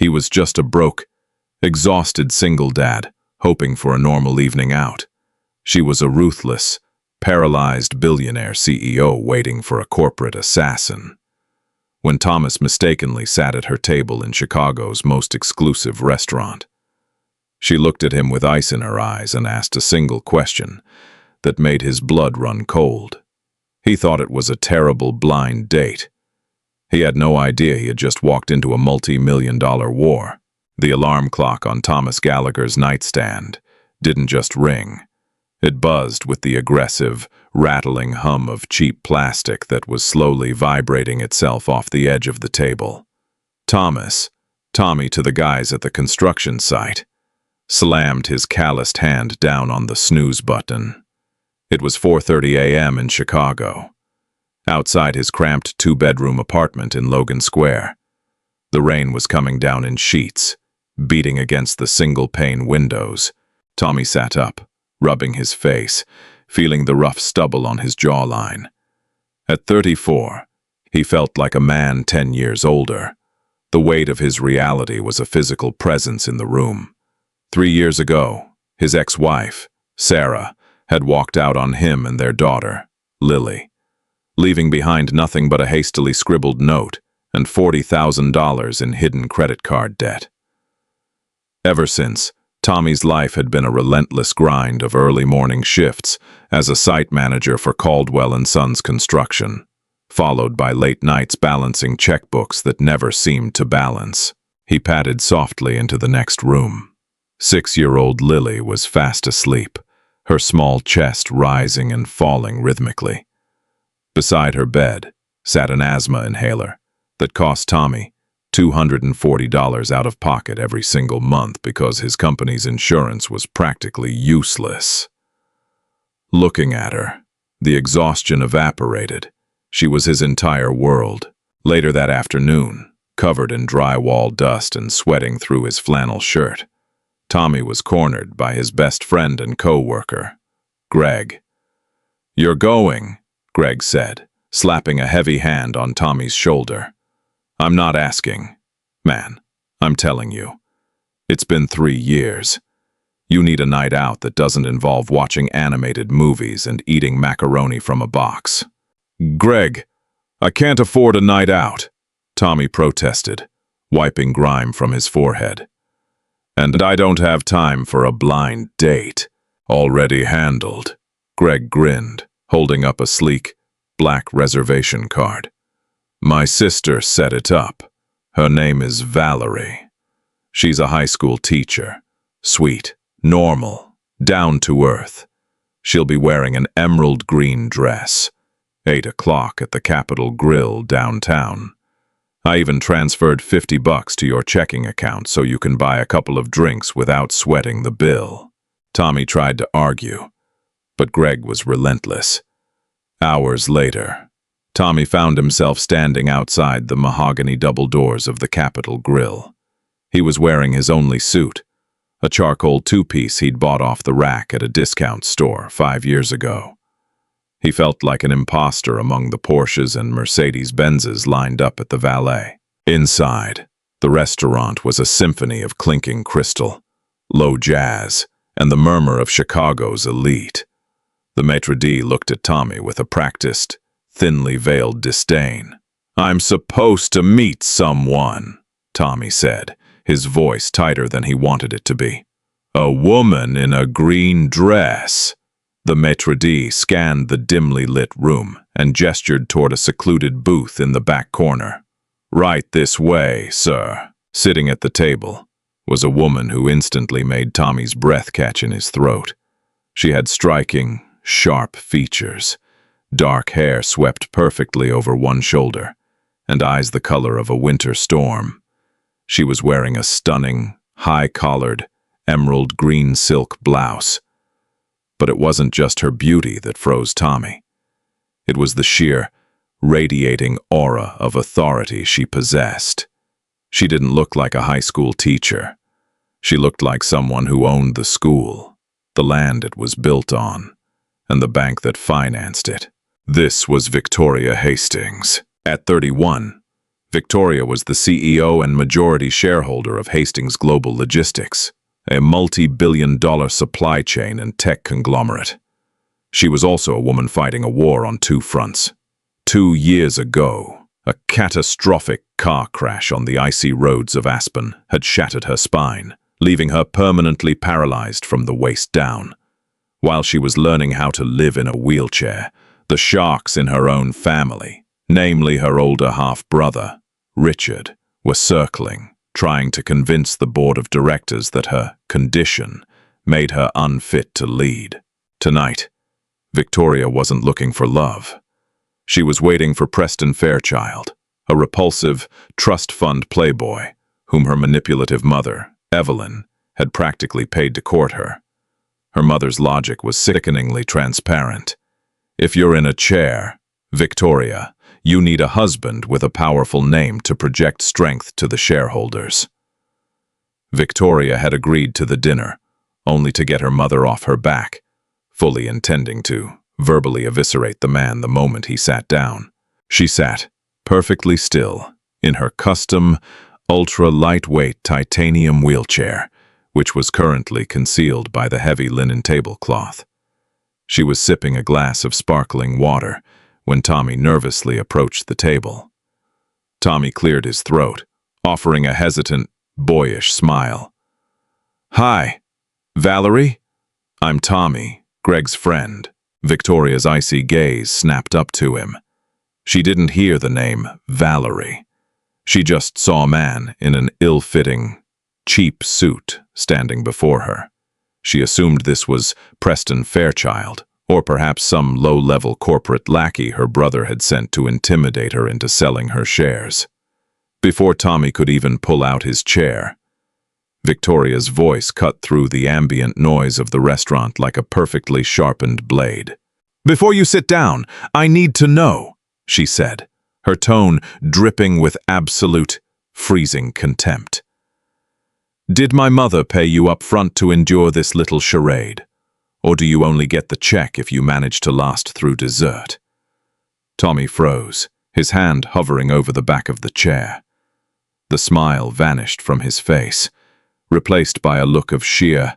He was just a broke, exhausted single dad, hoping for a normal evening out. She was a ruthless, paralyzed billionaire CEO waiting for a corporate assassin. When Thomas mistakenly sat at her table in Chicago's most exclusive restaurant, she looked at him with ice in her eyes and asked a single question that made his blood run cold. He thought it was a terrible blind date. He had no idea he had just walked into a multi-million-dollar war. The alarm clock on Thomas Gallagher's nightstand didn't just ring. It buzzed with the aggressive, rattling hum of cheap plastic that was slowly vibrating itself off the edge of the table. Tommy to the guys at the construction site, slammed his calloused hand down on the snooze button. It was 4:30 a.m. in Chicago, outside his cramped two-bedroom apartment in Logan Square. The rain was coming down in sheets, beating against the single-pane windows. Tommy sat up, rubbing his face, feeling the rough stubble on his jawline. At 34, he felt like a man 10 years older. The weight of his reality was a physical presence in the room. 3 years ago, his ex-wife, Sarah, had walked out on him and their daughter, Lily, leaving behind nothing but a hastily scribbled note and $40,000 in hidden credit card debt. Ever since, Tommy's life had been a relentless grind of early morning shifts as a site manager for Caldwell & Sons Construction, followed by late nights balancing checkbooks that never seemed to balance. He padded softly into the next room. 6-year-old Lily was fast asleep, her small chest rising and falling rhythmically. Beside her bed sat an asthma inhaler that cost Tommy $240 out of pocket every single month because his company's insurance was practically useless. Looking at her, the exhaustion evaporated. She was his entire world. Later that afternoon, covered in drywall dust and sweating through his flannel shirt, Tommy was cornered by his best friend and co-worker, Greg. "You're going," Greg said, slapping a heavy hand on Tommy's shoulder. "I'm not asking. Man, I'm telling you. It's been 3 years. You need a night out that doesn't involve watching animated movies and eating macaroni from a box." "Greg, I can't afford a night out," Tommy protested, wiping grime from his forehead. "And I don't have time for a blind date." "Already handled," Greg grinned, holding up a sleek, black reservation card. "My sister set it up. Her name is Valerie. She's a high school teacher. Sweet, normal, down to earth. She'll be wearing an emerald green dress. 8 o'clock at the Capitol Grill downtown. I even transferred $50 to your checking account so you can buy a couple of drinks without sweating the bill." Tommy tried to argue, but Greg was relentless. Hours later, Tommy found himself standing outside the mahogany double doors of the Capitol Grill. He was wearing his only suit, a charcoal two-piece he'd bought off the rack at a discount store 5 years ago. He felt like an imposter among the Porsches and Mercedes-Benzes lined up at the valet. Inside, the restaurant was a symphony of clinking crystal, low jazz, and the murmur of Chicago's elite. The maitre d' looked at Tommy with a practiced, thinly veiled disdain. "I'm supposed to meet someone," Tommy said, his voice tighter than he wanted it to be. "A woman in a green dress." The maitre d' scanned the dimly lit room and gestured toward a secluded booth in the back corner. "Right this way, sir." Sitting at the table was a woman who instantly made Tommy's breath catch in his throat. She had striking, sharp features, dark hair swept perfectly over one shoulder, and eyes the color of a winter storm. She was wearing a stunning, high-collared, emerald green silk blouse. But it wasn't just her beauty that froze Tommy. It was the sheer, radiating aura of authority she possessed. She didn't look like a high school teacher. She looked like someone who owned the school, the land it was built on, and the bank that financed it. This was Victoria Hastings. At 31, Victoria was the CEO and majority shareholder of Hastings Global Logistics, a multi-billion-dollar supply chain and tech conglomerate. She was also a woman fighting a war on two fronts. 2 years ago, a catastrophic car crash on the icy roads of Aspen had shattered her spine, leaving her permanently paralyzed from the waist down. While she was learning how to live in a wheelchair, the sharks in her own family, namely her older half-brother, Richard, were circling, trying to convince the board of directors that her condition made her unfit to lead. Tonight, Victoria wasn't looking for love. She was waiting for Preston Fairchild, a repulsive, trust fund playboy whom her manipulative mother, Evelyn, had practically paid to court her. Her mother's logic was sickeningly transparent. If you're in a chair, Victoria, you need a husband with a powerful name to project strength to the shareholders. Victoria had agreed to the dinner, only to get her mother off her back, fully intending to verbally eviscerate the man the moment he sat down. She sat, perfectly still, in her custom, ultra-lightweight titanium wheelchair, which was currently concealed by the heavy linen tablecloth. She was sipping a glass of sparkling water when Tommy nervously approached the table. Tommy cleared his throat, offering a hesitant, boyish smile. "Hi, Valerie? I'm Tommy, Greg's friend." Victoria's icy gaze snapped up to him. She didn't hear the name Valerie. She just saw a man in an ill-fitting, cheap suit standing before her. She assumed this was Preston Fairchild, or perhaps some low-level corporate lackey her brother had sent to intimidate her into selling her shares. Before Tommy could even pull out his chair, Victoria's voice cut through the ambient noise of the restaurant like a perfectly sharpened blade. "Before you sit down, I need to know," she said, her tone dripping with absolute, freezing contempt. "Did my mother pay you up front to endure this little charade? Or do you only get the check if you manage to last through dessert?" Tommy froze, his hand hovering over the back of the chair. The smile vanished from his face, replaced by a look of sheer,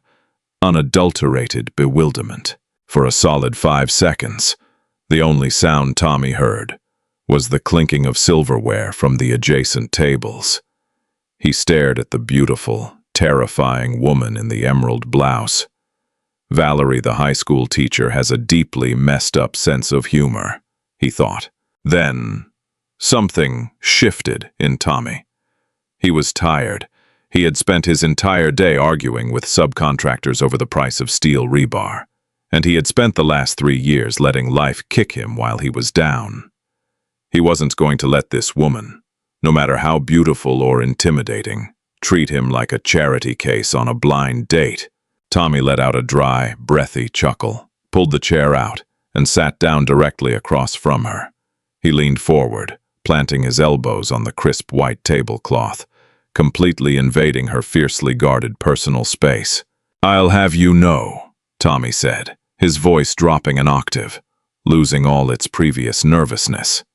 unadulterated bewilderment. For a solid 5 seconds, the only sound Tommy heard was the clinking of silverware from the adjacent tables. He stared at the beautiful, terrifying woman in the emerald blouse. Valerie, the high school teacher, has a deeply messed up sense of humor, he thought. Then, something shifted in Tommy. He was tired. He had spent his entire day arguing with subcontractors over the price of steel rebar, and he had spent the last 3 years letting life kick him while he was down. He wasn't going to let this woman, no matter how beautiful or intimidating, treat him like a charity case on a blind date. Tommy let out a dry, breathy chuckle, pulled the chair out, and sat down directly across from her. He leaned forward, planting his elbows on the crisp white tablecloth, completely invading her fiercely guarded personal space. "I'll have you know," Tommy said, his voice dropping an octave, losing all its previous nervousness.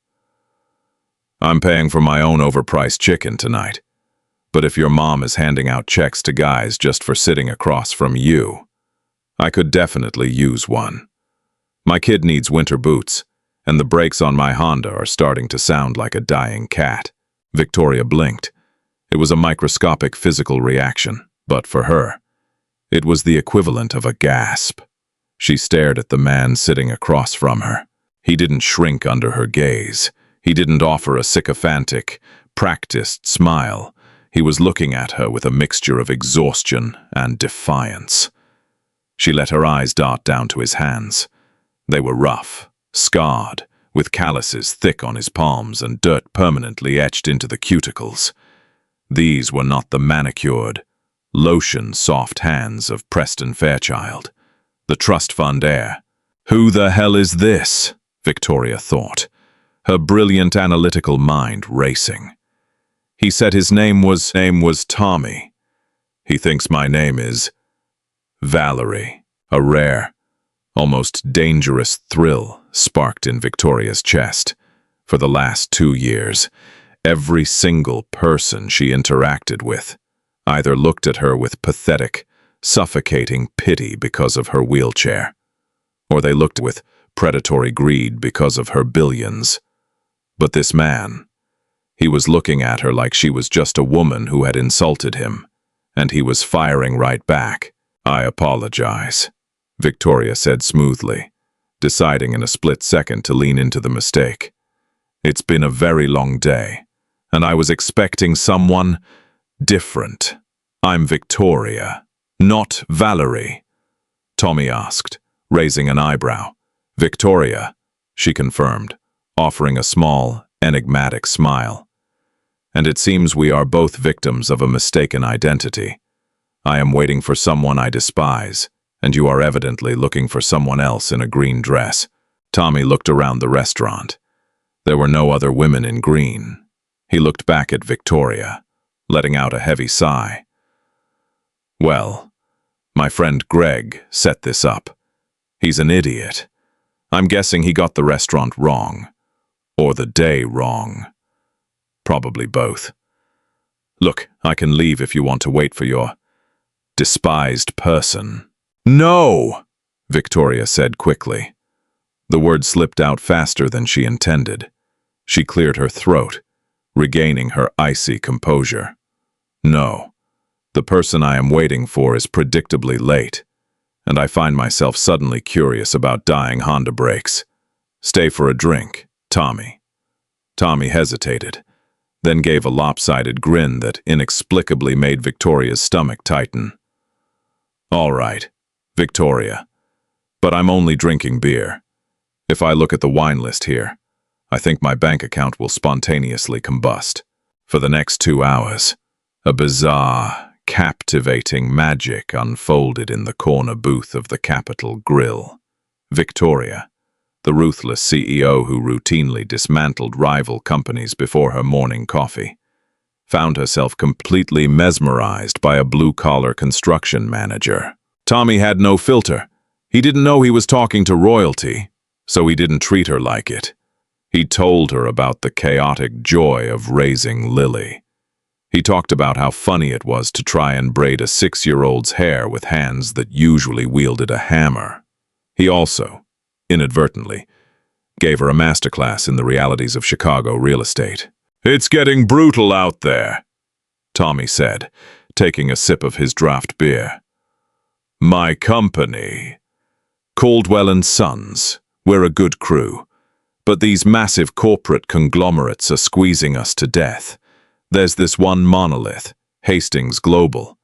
"I'm paying for my own overpriced chicken tonight. But if your mom is handing out checks to guys just for sitting across from you, I could definitely use one. My kid needs winter boots, and the brakes on my Honda are starting to sound like a dying cat." Victoria blinked. It was a microscopic physical reaction, but for her, it was the equivalent of a gasp. She stared at the man sitting across from her. He didn't shrink under her gaze. He didn't offer a sycophantic, practiced smile. He was looking at her with a mixture of exhaustion and defiance. She let her eyes dart down to his hands. They were rough, scarred, with calluses thick on his palms and dirt permanently etched into the cuticles. These were not the manicured, lotion-soft hands of Preston Fairchild, the trust fund heir. "Who the hell is this?" Victoria thought, her brilliant analytical mind racing. "He said his name was Tommy. He thinks my name is Valerie." A rare, almost dangerous thrill sparked in Victoria's chest. For the last 2 years, Every single person she interacted with either looked at her with pathetic, suffocating pity because of her wheelchair, or they looked with predatory greed because of her billions. But this man, he was looking at her like she was just a woman who had insulted him, and he was firing right back. "I apologize," Victoria said smoothly, deciding in a split second to lean into the mistake. "It's been a very long day, and I was expecting someone different. I'm Victoria, not Valerie," Tommy asked, raising an eyebrow. "Victoria," she confirmed, offering a small, enigmatic smile. "And it seems we are both victims of a mistaken identity. I am waiting for someone I despise, and you are evidently looking for someone else in a green dress." Tommy looked around the restaurant. There were no other women in green. He looked back at Victoria, letting out a heavy sigh. "Well, my friend Greg set this up. He's an idiot. I'm guessing he got the restaurant wrong. Or the day wrong. Probably both. Look, I can leave if you want to wait for your despised person." "No!" Victoria said quickly. The word slipped out faster than she intended. She cleared her throat, regaining her icy composure. "No. The person I am waiting for is predictably late, and I find myself suddenly curious about dying Honda brakes. Stay for a drink, Tommy." Tommy hesitated, then gave a lopsided grin that inexplicably made Victoria's stomach tighten. "All right, Victoria, but I'm only drinking beer. If I look at the wine list here, I think my bank account will spontaneously combust. For the next 2 hours, a bizarre, captivating magic unfolded in the corner booth of the Capitol Grill. Victoria, the ruthless CEO who routinely dismantled rival companies before her morning coffee, found herself completely mesmerized by a blue-collar construction manager. Tommy had no filter. He didn't know he was talking to royalty, so he didn't treat her like it. He told her about the chaotic joy of raising Lily. He talked about how funny it was to try and braid a 6-year-old's hair with hands that usually wielded a hammer. He also, inadvertently, gave her a masterclass in the realities of Chicago real estate. "It's getting brutal out there," Tommy said, taking a sip of his draft beer. "My company, Caldwell & Sons, we're a good crew, but these massive corporate conglomerates are squeezing us to death. There's this one monolith, Hastings Global.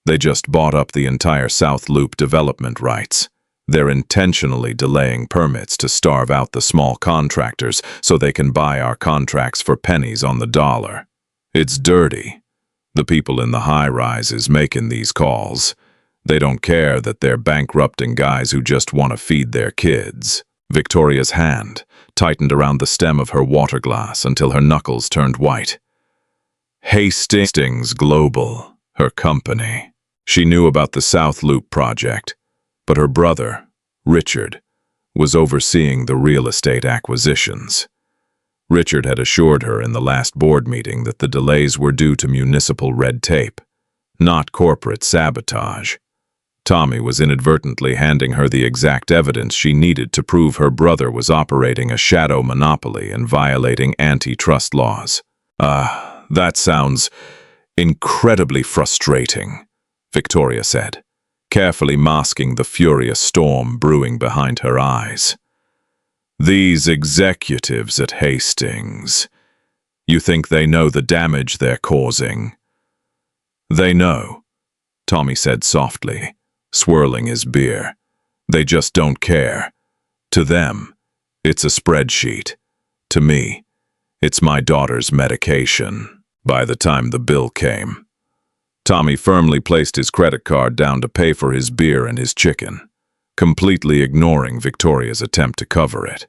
They just bought up the entire South Loop development rights. They're intentionally delaying permits to starve out the small contractors so they can buy our contracts for pennies on the dollar. It's dirty. The people in the high-rises making these calls. They don't care that they're bankrupting guys who just want to feed their kids." Victoria's hand tightened around the stem of her water glass until her knuckles turned white. Hastings Global, her company. She knew about the South Loop project, but her brother, Richard, was overseeing the real estate acquisitions. Richard had assured her in the last board meeting that the delays were due to municipal red tape, not corporate sabotage. Tommy was inadvertently handing her the exact evidence she needed to prove her brother was operating a shadow monopoly and violating antitrust laws. That sounds incredibly frustrating," Victoria said, carefully masking the furious storm brewing behind her eyes. "These executives at Hastings, you think they know the damage they're causing?" "They know," Tommy said softly, swirling his beer. "They just don't care. To them, it's a spreadsheet. To me, it's my daughter's medication." By the time the bill came, Tommy firmly placed his credit card down to pay for his beer and his chicken, completely ignoring Victoria's attempt to cover it.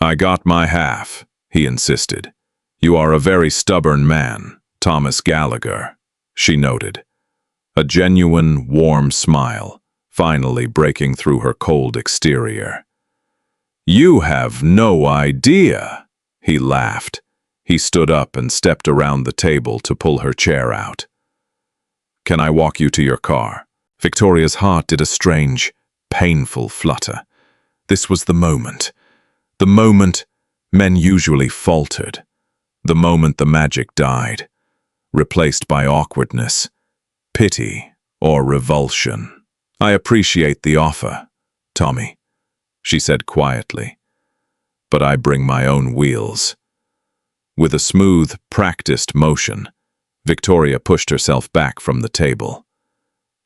"I got my half," he insisted. "You are a very stubborn man, Thomas Gallagher," she noted, a genuine, warm smile finally breaking through her cold exterior. "You have no idea," he laughed, He stood up and stepped around the table to pull her chair out. "Can I walk you to your car?" Victoria's heart did a strange, painful flutter. This was the moment. The moment men usually faltered. The moment the magic died, replaced by awkwardness, pity, or revulsion. "I appreciate the offer, Tommy," she said quietly, "but I bring my own wheels." With a smooth, practiced motion, Victoria pushed herself back from the table.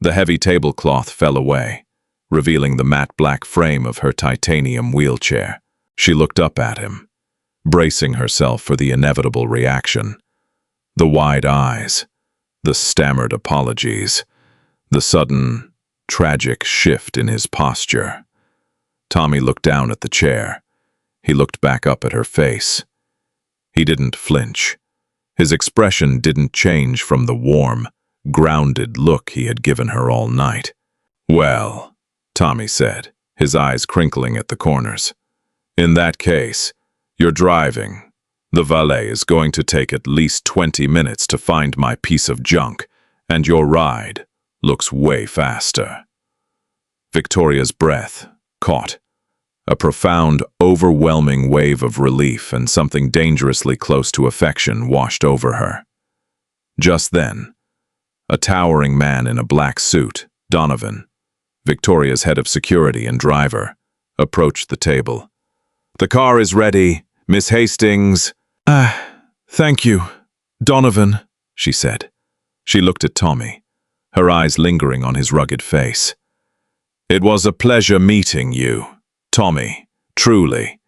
The heavy tablecloth fell away, revealing the matte black frame of her titanium wheelchair. She looked up at him, bracing herself for the inevitable reaction. The wide eyes, the stammered apologies, the sudden, tragic shift in his posture. Tommy looked down at the chair. He looked back up at her face. He didn't flinch. His expression didn't change from the warm, grounded look he had given her all night. "Well," Tommy said, his eyes crinkling at the corners, "in that case, you're driving. The valet is going to take at least 20 minutes to find my piece of junk, and your ride looks way faster." Victoria's breath caught. A profound, overwhelming wave of relief and something dangerously close to affection washed over her. Just then, a towering man in a black suit, Donovan, Victoria's head of security and driver, approached the table. "The car is ready, Miss Hastings." Thank you, Donovan," she said. She looked at Tommy, her eyes lingering on his rugged face. "It was a pleasure meeting you, Tommy, truly."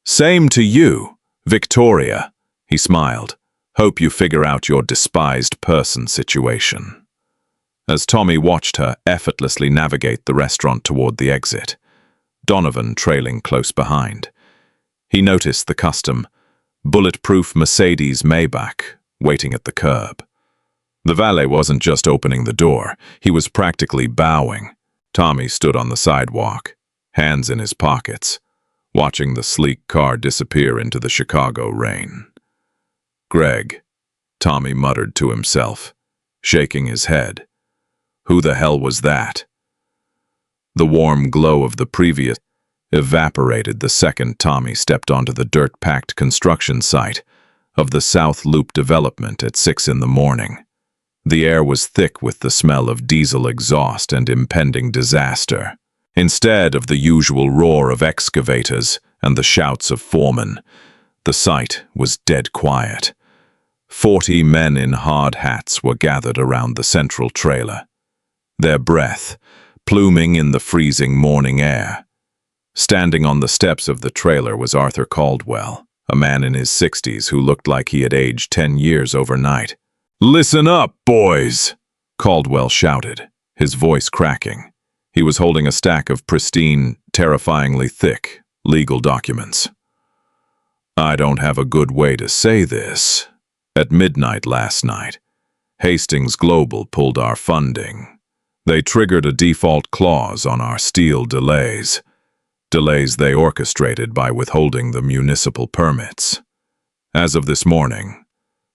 "Same to you, Victoria," he smiled. "Hope you figure out your despised person situation." As Tommy watched her effortlessly navigate the restaurant toward the exit, Donovan trailing close behind, he noticed the custom, bulletproof Mercedes Maybach waiting at the curb. The valet wasn't just opening the door, he was practically bowing. Tommy stood on the sidewalk, hands in his pockets, watching the sleek car disappear into the Chicago rain. "Greg," Tommy muttered to himself, shaking his head. "Who the hell was that?" The warm glow of the previous evaporated the second Tommy stepped onto the dirt-packed construction site of the South Loop development at 6 in the morning. The air was thick with the smell of diesel exhaust and impending disaster. Instead of the usual roar of excavators and the shouts of foremen, the site was dead quiet. 40 men in hard hats were gathered around the central trailer, their breath pluming in the freezing morning air. Standing on the steps of the trailer was Arthur Caldwell, a man in his 60s who looked like he had aged 10 years overnight. "Listen up, boys!" Caldwell shouted, his voice cracking. He was holding a stack of pristine, terrifyingly thick, legal documents. "I don't have a good way to say this. At midnight last night, Hastings Global pulled our funding. They triggered a default clause on our steel delays they orchestrated by withholding the municipal permits. As of this morning,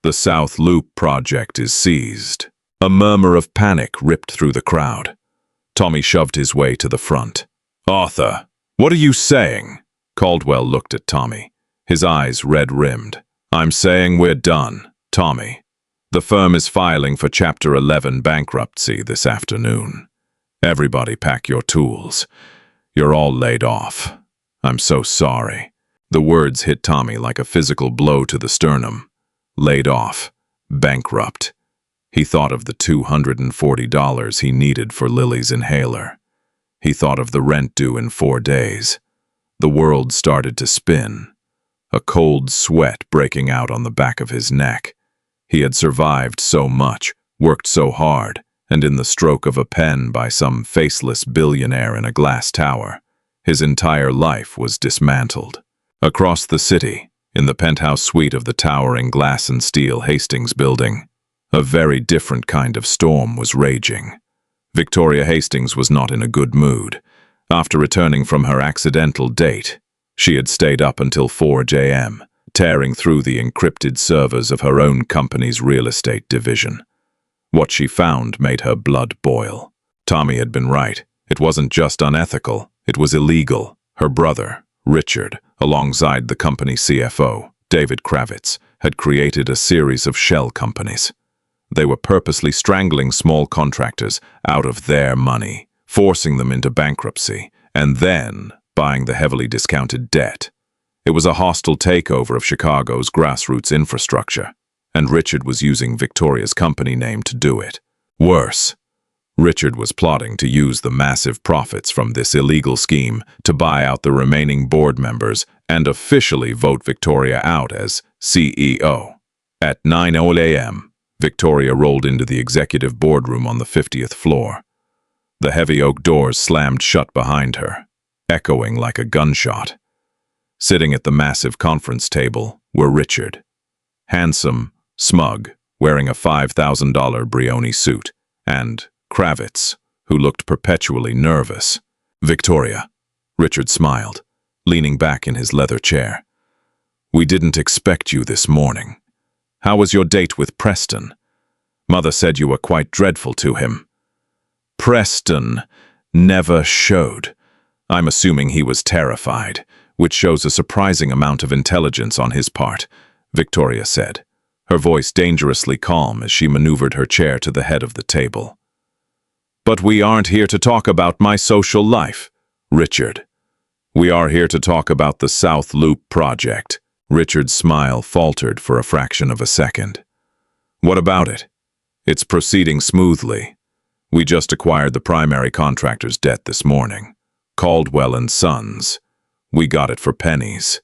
the South Loop project is seized." A murmur of panic ripped through the crowd. Tommy shoved his way to the front. "Arthur, what are you saying?" Caldwell looked at Tommy, his eyes red-rimmed. "I'm saying we're done, Tommy. The firm is filing for Chapter 11 bankruptcy this afternoon. Everybody pack your tools. You're all laid off. I'm so sorry." The words hit Tommy like a physical blow to the sternum. Laid off. Bankrupt. He thought of the $240 he needed for Lily's inhaler. He thought of the rent due in 4 days. The world started to spin, a cold sweat breaking out on the back of his neck. He had survived so much, worked so hard, and in the stroke of a pen by some faceless billionaire in a glass tower, his entire life was dismantled. Across the city, in the penthouse suite of the towering glass and steel Hastings building, a very different kind of storm was raging. Victoria Hastings was not in a good mood. After returning from her accidental date, she had stayed up until 4 a.m., tearing through the encrypted servers of her own company's real estate division. What she found made her blood boil. Tommy had been right. It wasn't just unethical, it was illegal. Her brother, Richard, alongside the company CFO, David Kravitz, had created a series of shell companies. They were purposely strangling small contractors out of their money, forcing them into bankruptcy, and then buying the heavily discounted debt. It was a hostile takeover of Chicago's grassroots infrastructure, and Richard was using Victoria's company name to do it. Worse, Richard was plotting to use the massive profits from this illegal scheme to buy out the remaining board members and officially vote Victoria out as CEO. At 9:00 a.m., Victoria rolled into the executive boardroom on the 50th floor. The heavy oak doors slammed shut behind her, echoing like a gunshot. Sitting at the massive conference table were Richard, handsome, smug, wearing a $5,000 Brioni suit, and Kravitz, who looked perpetually nervous. "Victoria," Richard smiled, leaning back in his leather chair. "We didn't expect you this morning. How was your date with Preston? Mother said you were quite dreadful to him." "Preston never showed. I'm assuming he was terrified, which shows a surprising amount of intelligence on his part," Victoria said, her voice dangerously calm as she maneuvered her chair to the head of the table. "But we aren't here to talk about my social life, Richard. We are here to talk about the South Loop project." Richard's smile faltered for a fraction of a second. "What about it? It's proceeding smoothly. We just acquired the primary contractor's debt this morning. Caldwell and Sons. We got it for pennies."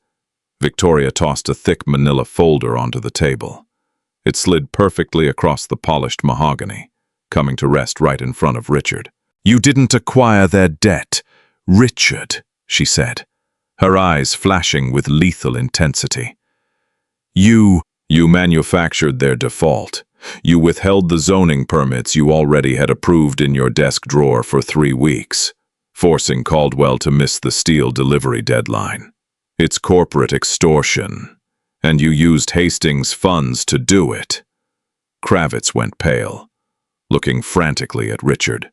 Victoria tossed a thick manila folder onto the table. It slid perfectly across the polished mahogany, coming to rest right in front of Richard. "You didn't acquire their debt, Richard," she said, her eyes flashing with lethal intensity. You manufactured their default. You withheld the zoning permits you already had approved in your desk drawer for 3 weeks, forcing Caldwell to miss the steel delivery deadline. It's corporate extortion, and you used Hastings funds to do it." Kravitz went pale, looking frantically at Richard.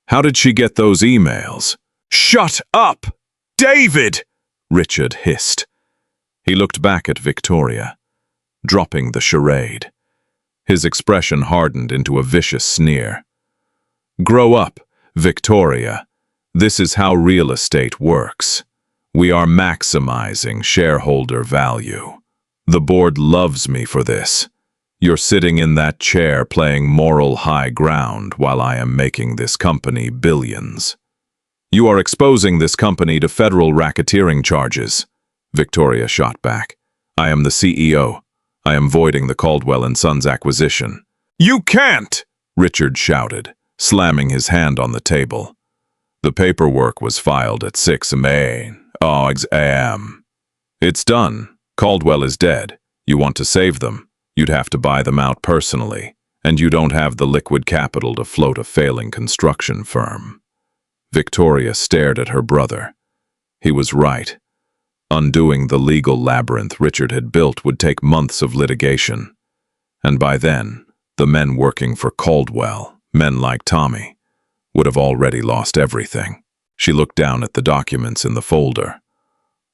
How did she get those emails?" "Shut up, David!" Richard hissed. He looked back at Victoria, dropping the charade. His expression hardened into a vicious sneer. "Grow up, Victoria. This is how real estate works. We are maximizing shareholder value. The board loves me for this. You're sitting in that chair playing moral high ground while I am making this company billions. You are exposing this company to federal racketeering charges." Victoria shot back. "I am the CEO. I am voiding the Caldwell and Sons acquisition." "You can't!" Richard shouted, slamming his hand on the table. "The paperwork was filed at 6 a.m. It's done. Caldwell is dead. You want to save them? You'd have to buy them out personally, and you don't have the liquid capital to float a failing construction firm." Victoria stared at her brother. He was right. Undoing the legal labyrinth Richard had built would take months of litigation. And by then, the men working for Caldwell, men like Tommy, would have already lost everything. She looked down at the documents in the folder.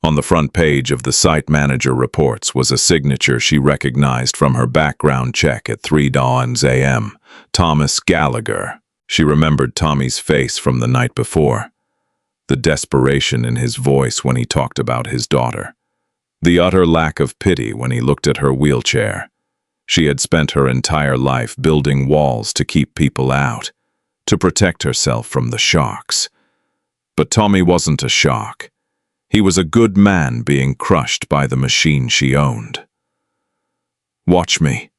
On the front page of the site manager reports was a signature she recognized from her background check at 3 a.m. Thomas Gallagher. She remembered Tommy's face from the night before. The desperation in his voice when he talked about his daughter. The utter lack of pity when he looked at her wheelchair. She had spent her entire life building walls to keep people out, to protect herself from the shocks. But Tommy wasn't a shock. He was a good man being crushed by the machine she owned. "Watch me,"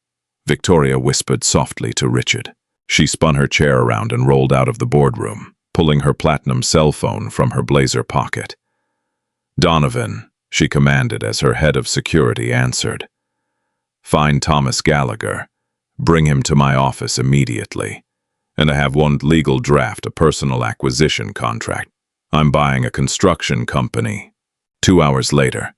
Victoria whispered softly to Richard. She spun her chair around and rolled out of the boardroom, pulling her platinum cell phone from her blazer pocket. "Donovan," she commanded as her head of security answered. "Find Thomas Gallagher. Bring him to my office immediately. And I have one legal draft, a personal acquisition contract. I'm buying a construction company." 2 hours later,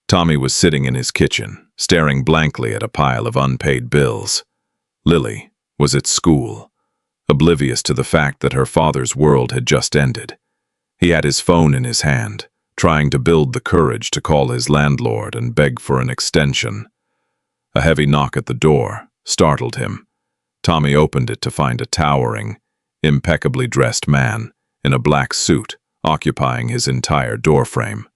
Tommy was sitting in his kitchen, staring blankly at a pile of unpaid bills. Lily was at school, oblivious to the fact that her father's world had just ended. He had his phone in his hand, trying to build the courage to call his landlord and beg for an extension. A heavy knock at the door startled him. Tommy opened it to find a towering, impeccably dressed man in a black suit occupying his entire doorframe.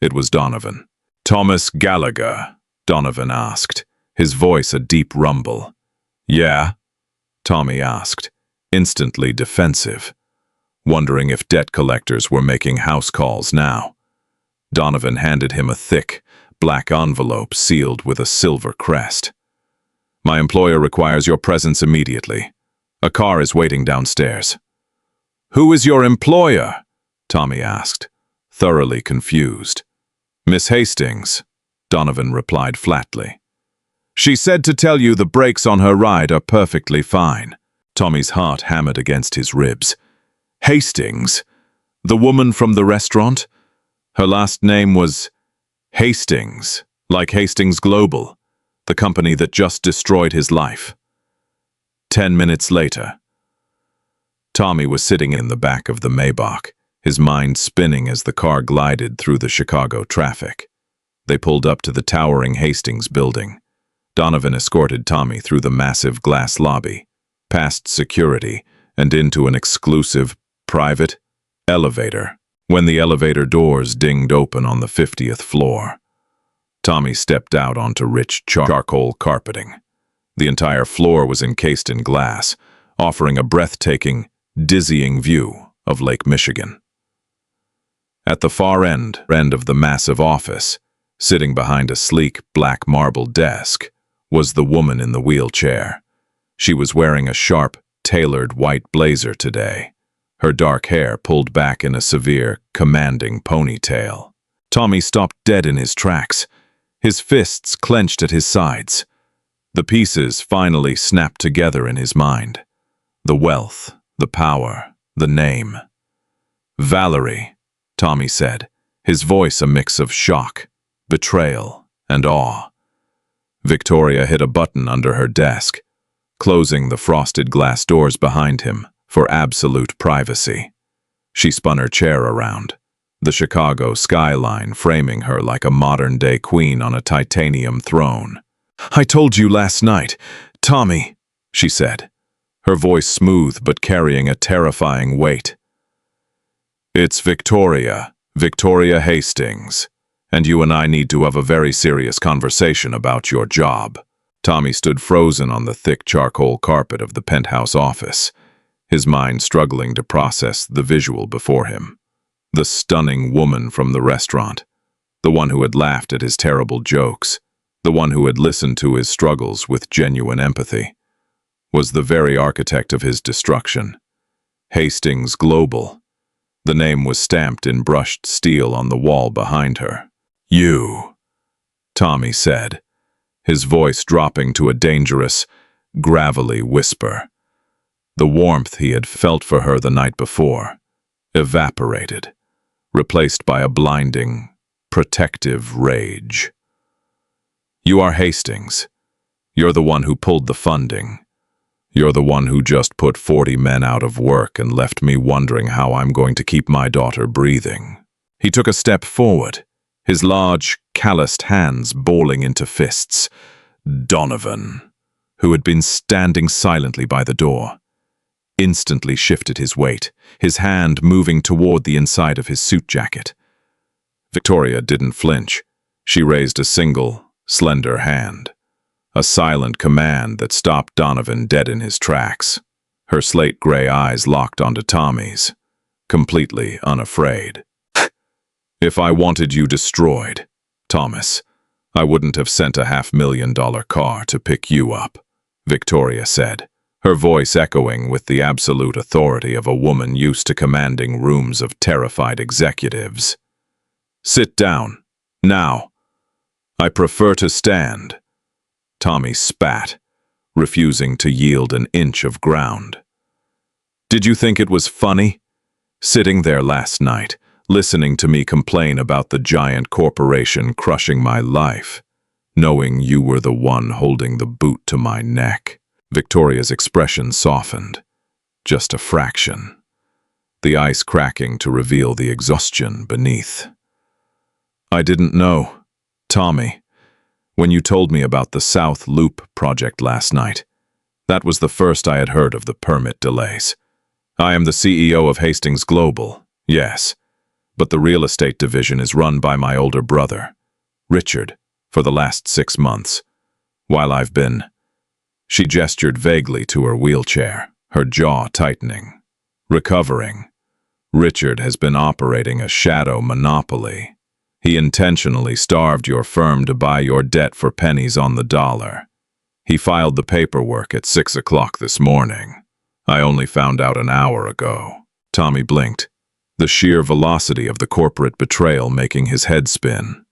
It was Donovan. "Thomas Gallagher?" Donovan asked, his voice a deep rumble. "Yeah?" Tommy asked, instantly defensive, wondering if debt collectors were making house calls now. Donovan handed him a thick, black envelope sealed with a silver crest. "My employer requires your presence immediately. A car is waiting downstairs." "Who is your employer?" Tommy asked, thoroughly confused. "Miss Hastings," Donovan replied flatly. "She said to tell you the brakes on her ride are perfectly fine." Tommy's heart hammered against his ribs. Hastings? The woman from the restaurant? Her last name was Hastings, like Hastings Global, the company that just destroyed his life. 10 minutes later, Tommy was sitting in the back of the Maybach, his mind spinning as the car glided through the Chicago traffic. They pulled up to the towering Hastings building. Donovan escorted Tommy through the massive glass lobby, past security, and into an exclusive, private elevator. When the elevator doors dinged open on the 50th floor, Tommy stepped out onto rich charcoal carpeting. The entire floor was encased in glass, offering a breathtaking, dizzying view of Lake Michigan. At the far end of the massive office, sitting behind a sleek black marble desk, was the woman in the wheelchair. She was wearing a sharp, tailored white blazer today, her dark hair pulled back in a severe, commanding ponytail. Tommy stopped dead in his tracks, his fists clenched at his sides. The pieces finally snapped together in his mind. The wealth, the power, the name. "Valerie," Tommy said, his voice a mix of shock, betrayal, and awe. Victoria hit a button under her desk, closing the frosted glass doors behind him for absolute privacy. She spun her chair around, the Chicago skyline framing her like a modern-day queen on a titanium throne. "I told you last night, Tommy," she said, her voice smooth but carrying a terrifying weight. "It's Victoria Hastings, and you and I need to have a very serious conversation about your job." Tommy stood frozen on the thick charcoal carpet of the penthouse office, his mind struggling to process the visual before him. The stunning woman from the restaurant, the one who had laughed at his terrible jokes, the one who had listened to his struggles with genuine empathy, was the very architect of his destruction. Hastings Global. The name was stamped in brushed steel on the wall behind her. "You," Tommy said, his voice dropping to a dangerous, gravelly whisper. The warmth he had felt for her the night before evaporated, replaced by a blinding, protective rage. "You are Hastings. You're the one who pulled the funding. You're the one who just put 40 men out of work and left me wondering how I'm going to keep my daughter breathing." He took a step forward, his large, calloused hands balling into fists. Donovan, who had been standing silently by the door, instantly shifted his weight, his hand moving toward the inside of his suit jacket. Victoria didn't flinch. She raised a single, slender hand, a silent command that stopped Donovan dead in his tracks. Her slate-gray eyes locked onto Tommy's, completely unafraid. "If I wanted you destroyed, Thomas, I wouldn't have sent a $500,000 car to pick you up," Victoria said, her voice echoing with the absolute authority of a woman used to commanding rooms of terrified executives. "Sit down, now. I prefer to stand." Tommy spat, refusing to yield an inch of ground. "Did you think it was funny? Sitting there last night, listening to me complain about the giant corporation crushing my life, knowing you were the one holding the boot to my neck. Victoria's expression softened, just a fraction, the ice cracking to reveal the exhaustion beneath. I didn't know, Tommy, when you told me about the South Loop project last night. That was the first I had heard of the permit delays. I am the CEO of Hastings Global, yes, but the real estate division is run by my older brother, Richard, for the last 6 months, while I've been... She gestured vaguely to her wheelchair, her jaw tightening. Recovering. Richard has been operating a shadow monopoly. He intentionally starved your firm to buy your debt for pennies on the dollar. He filed the paperwork at 6 o'clock this morning. I only found out an hour ago. Tommy blinked, the sheer velocity of the corporate betrayal making his head spin.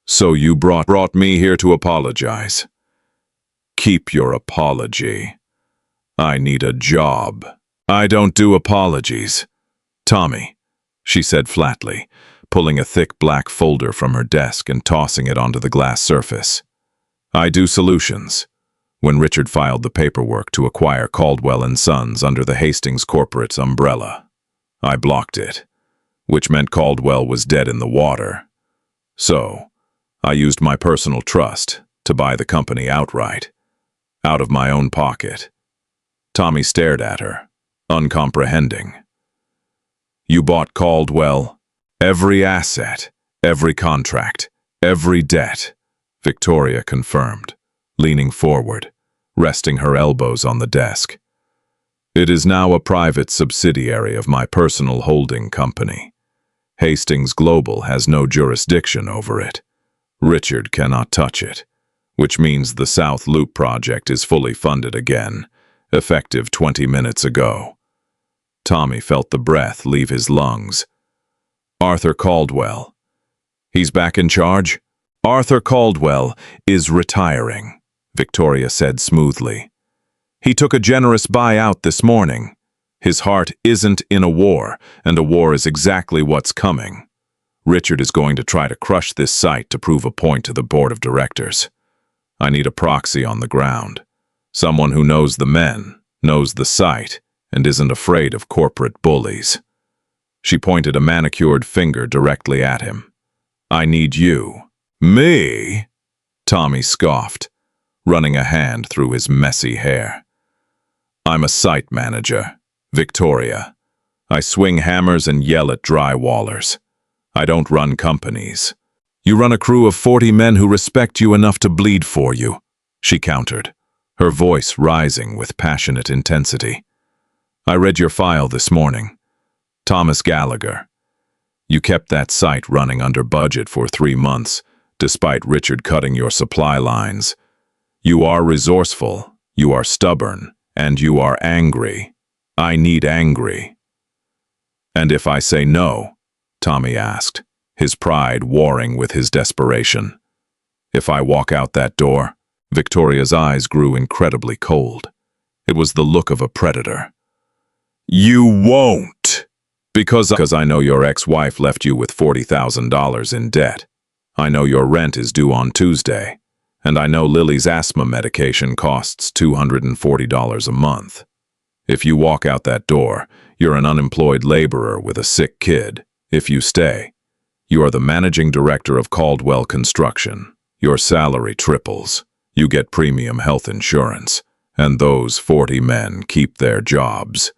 So you brought me here to apologize. Keep your apology. I need a job. I don't do apologies. Tommy, she said flatly, pulling a thick black folder from her desk and tossing it onto the glass surface. I do solutions. When Richard filed the paperwork to acquire Caldwell & Sons under the Hastings Corporate's umbrella, I blocked it, which meant Caldwell was dead in the water. So, I used my personal trust to buy the company outright, out of my own pocket. Tommy stared at her, uncomprehending. You bought Caldwell? Every asset, every contract, every debt, Victoria confirmed, leaning forward, resting her elbows on the desk. It is now a private subsidiary of my personal holding company. Hastings Global has no jurisdiction over it. Richard cannot touch it, which means the South Loop project is fully funded again, effective 20 minutes ago. Tommy felt the breath leave his lungs. Arthur Caldwell. He's back in charge? Arthur Caldwell is retiring, Victoria said smoothly. He took a generous buyout this morning. His heart isn't in a war, and a war is exactly what's coming. Richard is going to try to crush this site to prove a point to the board of directors. I need a proxy on the ground. Someone who knows the men, knows the site, and isn't afraid of corporate bullies. She pointed a manicured finger directly at him. I need you. Me? Tommy scoffed, running a hand through his messy hair. I'm a site manager, Victoria. I swing hammers and yell at drywallers. I don't run companies. You run a crew of 40 men who respect you enough to bleed for you, she countered, her voice rising with passionate intensity. I read your file this morning. Thomas Gallagher. You kept that site running under budget for 3 months, despite Richard cutting your supply lines. You are resourceful, you are stubborn, and you are angry. I need angry. And if I say no? Tommy asked, his pride warring with his desperation. If I walk out that door? Victoria's eyes grew incredibly cold. It was the look of a predator. You won't! Because I know your ex-wife left you with $40,000 in debt. I know your rent is due on Tuesday. And I know Lily's asthma medication costs $240 a month. If you walk out that door, you're an unemployed laborer with a sick kid. If you stay, you are the managing director of Caldwell Construction. Your salary triples. You get premium health insurance. And those 40 men keep their jobs.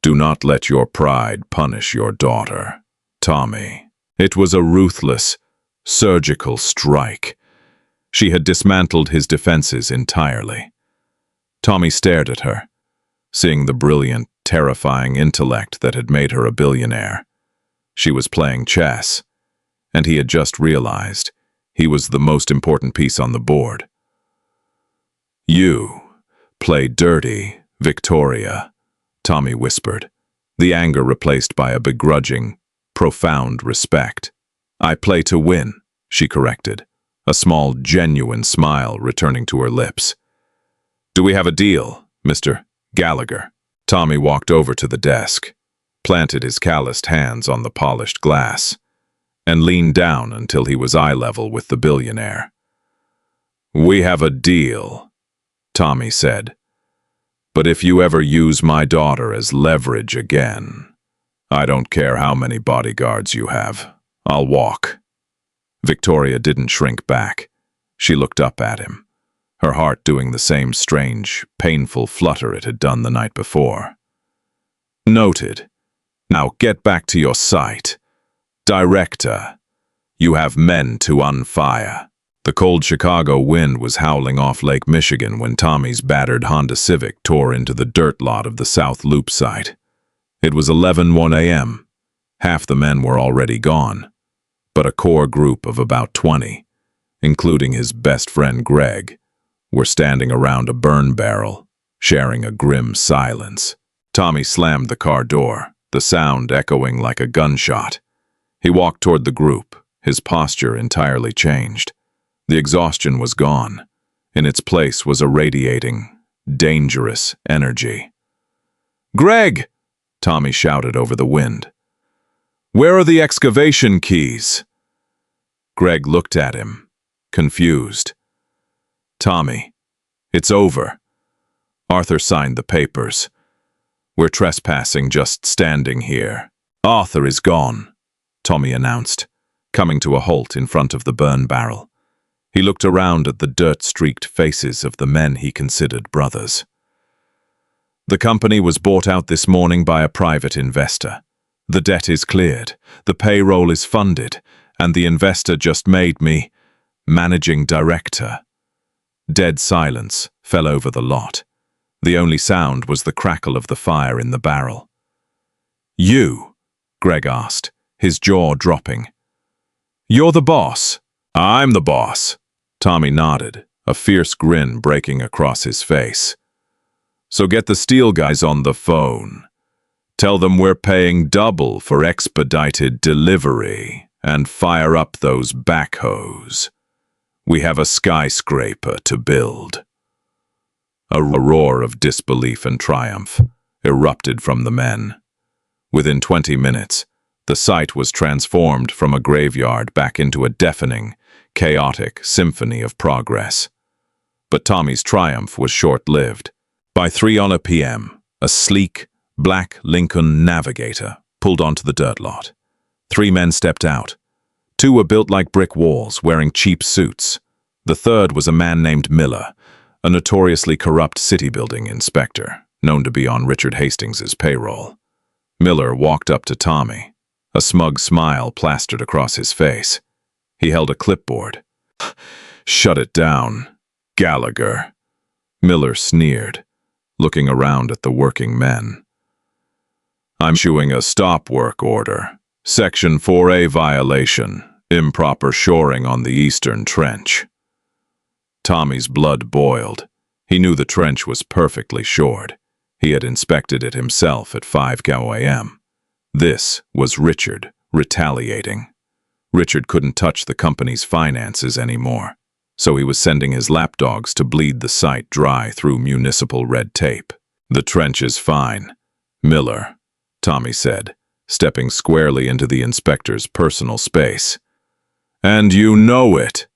Do not let your pride punish your daughter. Tommy. It was a ruthless, surgical strike. She had dismantled his defenses entirely. Tommy stared at her, seeing the brilliant, terrifying intellect that had made her a billionaire. She was playing chess, and he had just realized he was the most important piece on the board. You play dirty, Victoria, Tommy whispered, the anger replaced by a begrudging, profound respect. I play to win, she corrected, a small, genuine smile returning to her lips. Do we have a deal, Mr. Gallagher? Tommy walked over to the desk. planted his calloused hands on the polished glass, and leaned down until he was eye level with the billionaire. "We have a deal," Tommy said. "But if you ever use my daughter as leverage again, I don't care how many bodyguards you have. I'll walk." Victoria didn't shrink back. She looked up at him, her heart doing the same strange, painful flutter it had done the night before. "Noted. Now get back to your site. Director, you have men to unfire." The cold Chicago wind was howling off Lake Michigan when Tommy's battered Honda Civic tore into the dirt lot of the South Loop site. It was 11:01 a.m. Half the men were already gone, but a core group of about 20, including his best friend Greg, were standing around a burn barrel, sharing a grim silence. Tommy slammed the car door, the sound echoing like a gunshot. He walked toward the group, his posture entirely changed. The exhaustion was gone. In its place was a radiating, dangerous energy. "Greg!" Tommy shouted over the wind. "Where are the excavation keys?" Greg looked at him, confused. "Tommy, it's over." Arthur signed the papers. "We're trespassing just standing here." "Arthur is gone," Tommy announced, coming to a halt in front of the burn barrel. He looked around at the dirt-streaked faces of the men he considered brothers. "The company was bought out this morning by a private investor. The debt is cleared, the payroll is funded, and the investor just made me managing director." Dead silence fell over the lot. The only sound was the crackle of the fire in the barrel. "You?" Greg asked, his jaw dropping. "You're the boss?" "I'm the boss." Tommy nodded, a fierce grin breaking across his face. "So get the steel guys on the phone. Tell them we're paying double for expedited delivery, and fire up those backhoes. We have a skyscraper to build." A roar of disbelief and triumph erupted from the men. Within 20 minutes, the site was transformed from a graveyard back into a deafening, chaotic symphony of progress. But Tommy's triumph was short-lived. By 3 p.m., a sleek, black Lincoln Navigator pulled onto the dirt lot. 3 men stepped out. 2 were built like brick walls, wearing cheap suits. The third was a man named Miller, a notoriously corrupt city-building inspector, known to be on Richard Hastings's payroll. Miller walked up to Tommy, a smug smile plastered across his face. He held a clipboard. "Shut it down, Gallagher." Miller sneered, looking around at the working men. "I'm issuing a stop work order. Section 4A violation, improper shoring on the Eastern Trench." Tommy's blood boiled. He knew the trench was perfectly shored. He had inspected it himself at 5 a.m. This was Richard retaliating. Richard couldn't touch the company's finances anymore, so he was sending his lapdogs to bleed the site dry through municipal red tape. "The trench is fine, Miller," Tommy said, stepping squarely into the inspector's personal space. "And you know it."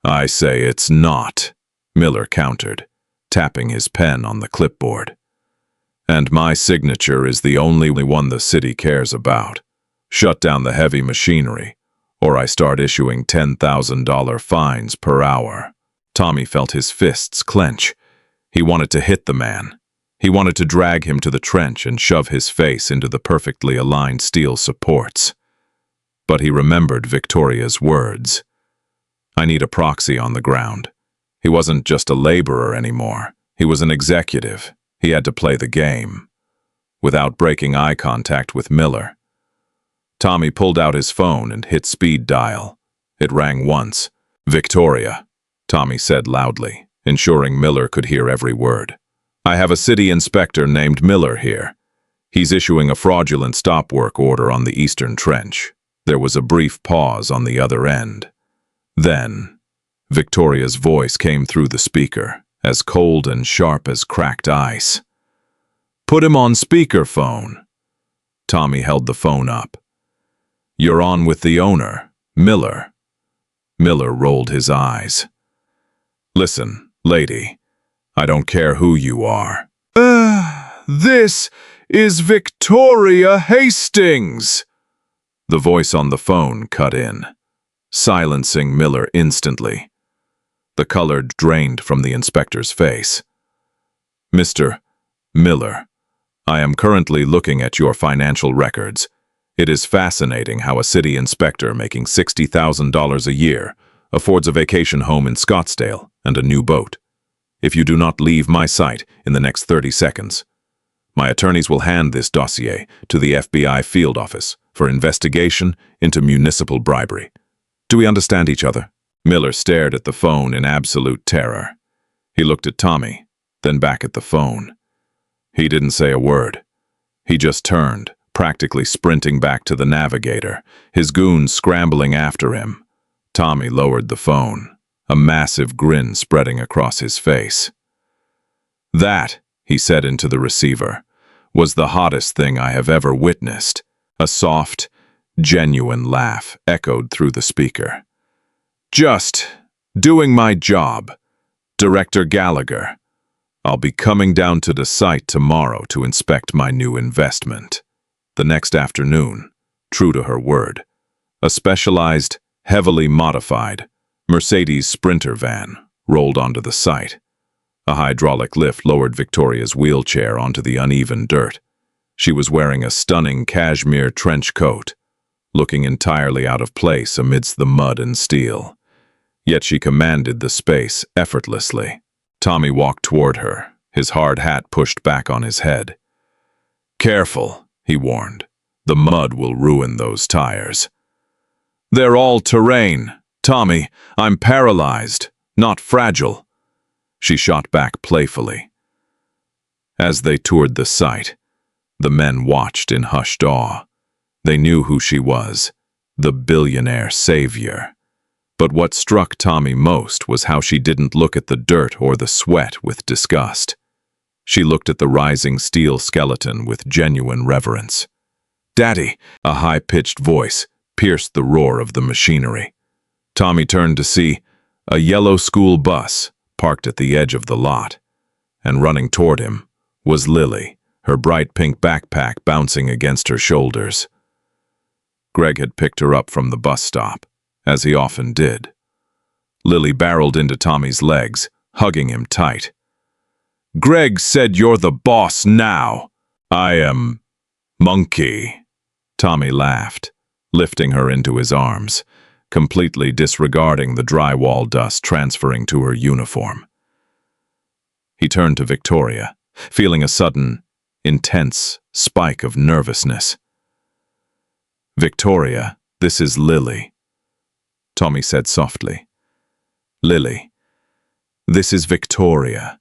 "I say it's not," Miller countered, tapping his pen on the clipboard. "And my signature is the only one the city cares about. Shut down the heavy machinery, or I start issuing $10,000 fines per hour." Tommy felt his fists clench. He wanted to hit the man. He wanted to drag him to the trench and shove his face into the perfectly aligned steel supports. But he remembered Victoria's words. "I need a proxy on the ground." He wasn't just a laborer anymore. He was an executive. He had to play the game. Without breaking eye contact with Miller, Tommy pulled out his phone and hit speed dial. It rang once. "Victoria," Tommy said loudly, ensuring Miller could hear every word. "I have a city inspector named Miller here. He's issuing a fraudulent stop work order on the Eastern Trench." There was a brief pause on the other end. Then, Victoria's voice came through the speaker, as cold and sharp as cracked ice. "Put him on speakerphone." Tommy held the phone up. "You're on with the owner, Miller." Miller rolled his eyes. "Listen, lady, I don't care who you are." This is Victoria Hastings!" The voice on the phone cut in, silencing Miller instantly. The color drained from the inspector's face. "Mr. Miller, I am currently looking at your financial records. It is fascinating how a city inspector making $60,000 a year affords a vacation home in Scottsdale and a new boat. If you do not leave my site in the next 30 seconds, my attorneys will hand this dossier to the FBI field office for investigation into municipal bribery. Do we understand each other?" Miller stared at the phone in absolute terror. He looked at Tommy, then back at the phone. He didn't say a word. He just turned, practically sprinting back to the navigator, his goons scrambling after him. Tommy lowered the phone, a massive grin spreading across his face. "That," he said into the receiver, "was the hottest thing I have ever witnessed." A soft, genuine laugh echoed through the speaker. "Just doing my job, Director Gallagher. I'll be coming down to the site tomorrow to inspect my new investment." The next afternoon, true to her word, a specialized, heavily modified Mercedes Sprinter van rolled onto the site. A hydraulic lift lowered Victoria's wheelchair onto the uneven dirt. She was wearing a stunning cashmere trench coat, looking entirely out of place amidst the mud and steel. Yet she commanded the space effortlessly. Tommy walked toward her, his hard hat pushed back on his head. "Careful," he warned. "The mud will ruin those tires." "They're all terrain. Tommy, I'm paralyzed, not fragile." She shot back playfully. As they toured the site, the men watched in hushed awe. They knew who she was, the billionaire savior. But what struck Tommy most was how she didn't look at the dirt or the sweat with disgust. She looked at the rising steel skeleton with genuine reverence. "Daddy!" A high-pitched voice pierced the roar of the machinery. Tommy turned to see a yellow school bus parked at the edge of the lot, and running toward him was Lily, her bright pink backpack bouncing against her shoulders. Greg had picked her up from the bus stop, as he often did. Lily barreled into Tommy's legs, hugging him tight. "Greg said you're the boss now." "I am monkey." Tommy laughed, lifting her into his arms, completely disregarding the drywall dust transferring to her uniform. He turned to Victoria, feeling a sudden, intense spike of nervousness. "Victoria, this is Lily," Tommy said softly. "Lily, this is Victoria.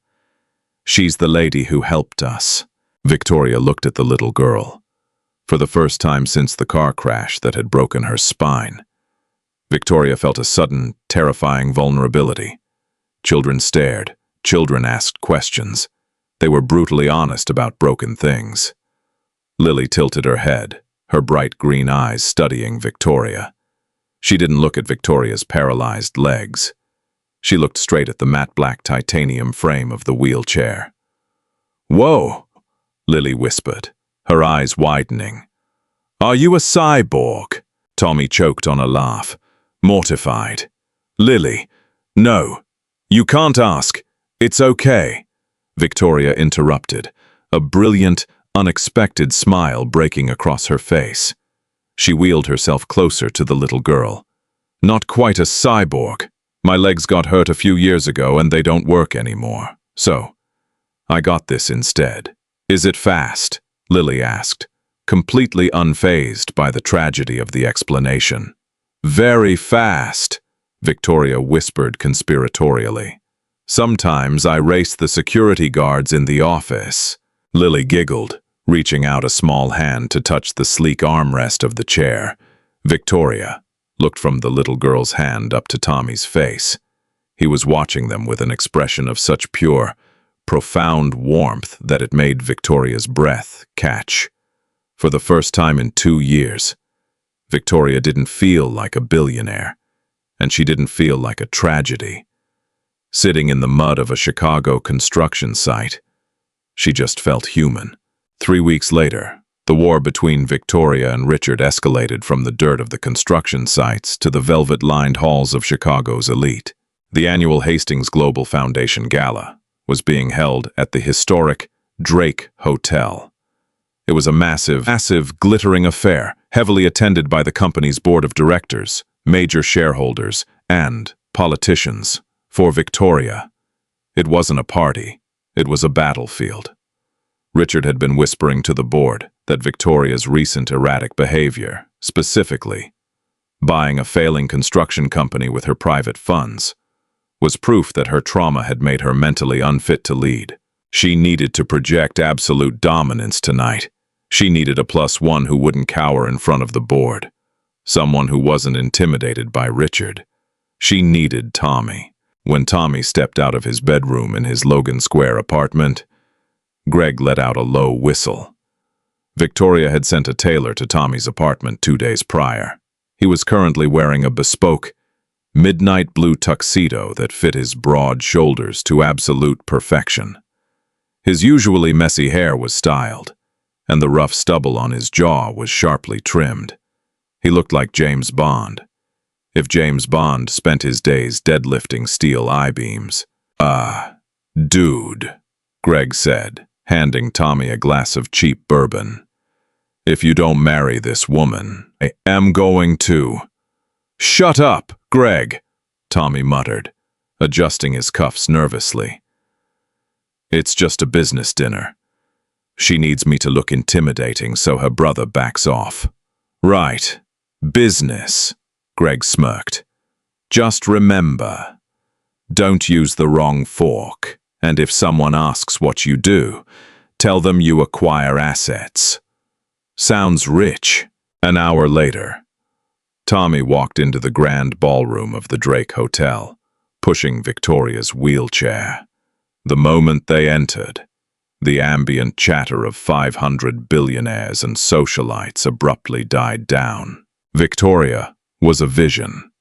She's the lady who helped us." Victoria looked at the little girl. For the first time since the car crash that had broken her spine, Victoria felt a sudden, terrifying vulnerability. Children stared. Children asked questions. They were brutally honest about broken things. Lily tilted her head, her bright green eyes studying Victoria. She didn't look at Victoria's paralyzed legs. She looked straight at the matte black titanium frame of the wheelchair. "Whoa," Lily whispered, her eyes widening. "Are you a cyborg?" Tommy choked on a laugh, mortified. "Lily, no, you can't ask. It's okay." Victoria interrupted, a brilliant, unexpected smile breaking across her face. She wheeled herself closer to the little girl. "Not quite a cyborg. My legs got hurt a few years ago and they don't work anymore. So, I got this instead." "Is it fast?" Lily asked, completely unfazed by the tragedy of the explanation. "Very fast," Victoria whispered conspiratorially. "Sometimes I race the security guards in the office." Lily giggled, reaching out a small hand to touch the sleek armrest of the chair. Victoria looked from the little girl's hand up to Tommy's face. He was watching them with an expression of such pure, profound warmth that it made Victoria's breath catch. For the first time in 2 years, Victoria didn't feel like a billionaire, and she didn't feel like a tragedy. Sitting in the mud of a Chicago construction site, she just felt human. 3 weeks later, the war between Victoria and Richard escalated from the dirt of the construction sites to the velvet-lined halls of Chicago's elite. The annual Hastings Global Foundation Gala was being held at the historic Drake Hotel. It was a massive, glittering affair, heavily attended by the company's board of directors, major shareholders, and politicians. For Victoria, it wasn't a party, it was a battlefield. Richard had been whispering to the board that Victoria's recent erratic behavior, specifically buying a failing construction company with her private funds, was proof that her trauma had made her mentally unfit to lead. She needed to project absolute dominance tonight. She needed a +1 who wouldn't cower in front of the board. Someone who wasn't intimidated by Richard. She needed Tommy. When Tommy stepped out of his bedroom in his Logan Square apartment, Greg let out a low whistle. Victoria had sent a tailor to Tommy's apartment 2 days prior. He was currently wearing a bespoke, midnight blue tuxedo that fit his broad shoulders to absolute perfection. His usually messy hair was styled, and the rough stubble on his jaw was sharply trimmed. He looked like James Bond, if James Bond spent his days deadlifting steel I-beams. Dude, Greg said, handing Tommy a glass of cheap bourbon. If you don't marry this woman, I am going to. Shut up, Greg, Tommy muttered, adjusting his cuffs nervously. It's just a business dinner. She needs me to look intimidating so her brother backs off. Right, business, Greg smirked. Just remember, don't use the wrong fork, and if someone asks what you do, tell them you acquire assets. Sounds rich. An hour later, Tommy walked into the grand ballroom of the Drake Hotel, pushing Victoria's wheelchair. The moment they entered, the ambient chatter of 500 billionaires and socialites abruptly died down. Victoria was a vision.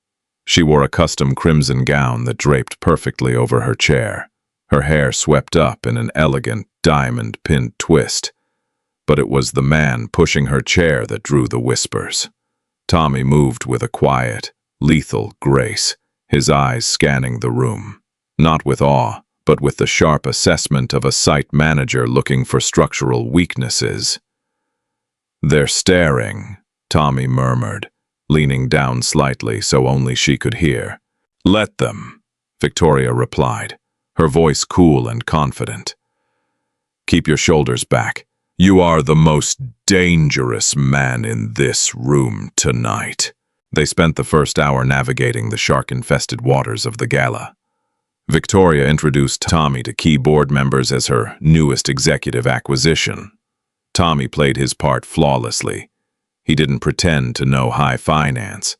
She wore a custom crimson gown that draped perfectly over her chair, her hair swept up in an elegant diamond-pinned twist. But it was the man pushing her chair that drew the whispers. Tommy moved with a quiet, lethal grace, his eyes scanning the room, not with awe, but with the sharp assessment of a site manager looking for structural weaknesses. They're staring, Tommy murmured, leaning down slightly so only she could hear. Let them, Victoria replied, her voice cool and confident. Keep your shoulders back. You are the most dangerous man in this room tonight. They spent the first hour navigating the shark-infested waters of the gala. Victoria introduced Tommy to key board members as her newest executive acquisition. Tommy played his part flawlessly. He didn't pretend to know high finance.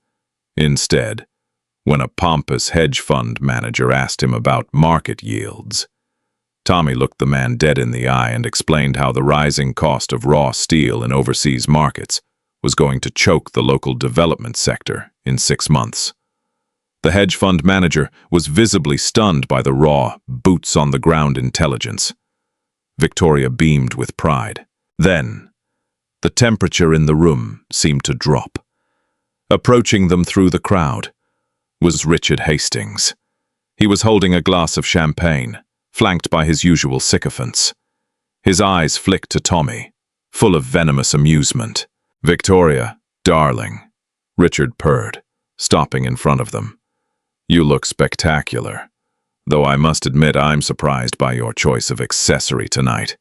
Instead, when a pompous hedge fund manager asked him about market yields, Tommy looked the man dead in the eye and explained how the rising cost of raw steel in overseas markets was going to choke the local development sector in 6 months. The hedge fund manager was visibly stunned by the raw, boots-on-the-ground intelligence. Victoria beamed with pride. Then, the temperature in the room seemed to drop. Approaching them through the crowd was Richard Hastings. He was holding a glass of champagne, flanked by his usual sycophants. His eyes flicked to Tommy, full of venomous amusement. Victoria, darling, Richard purred, stopping in front of them. You look spectacular, though I must admit I'm surprised by your choice of accessory tonight.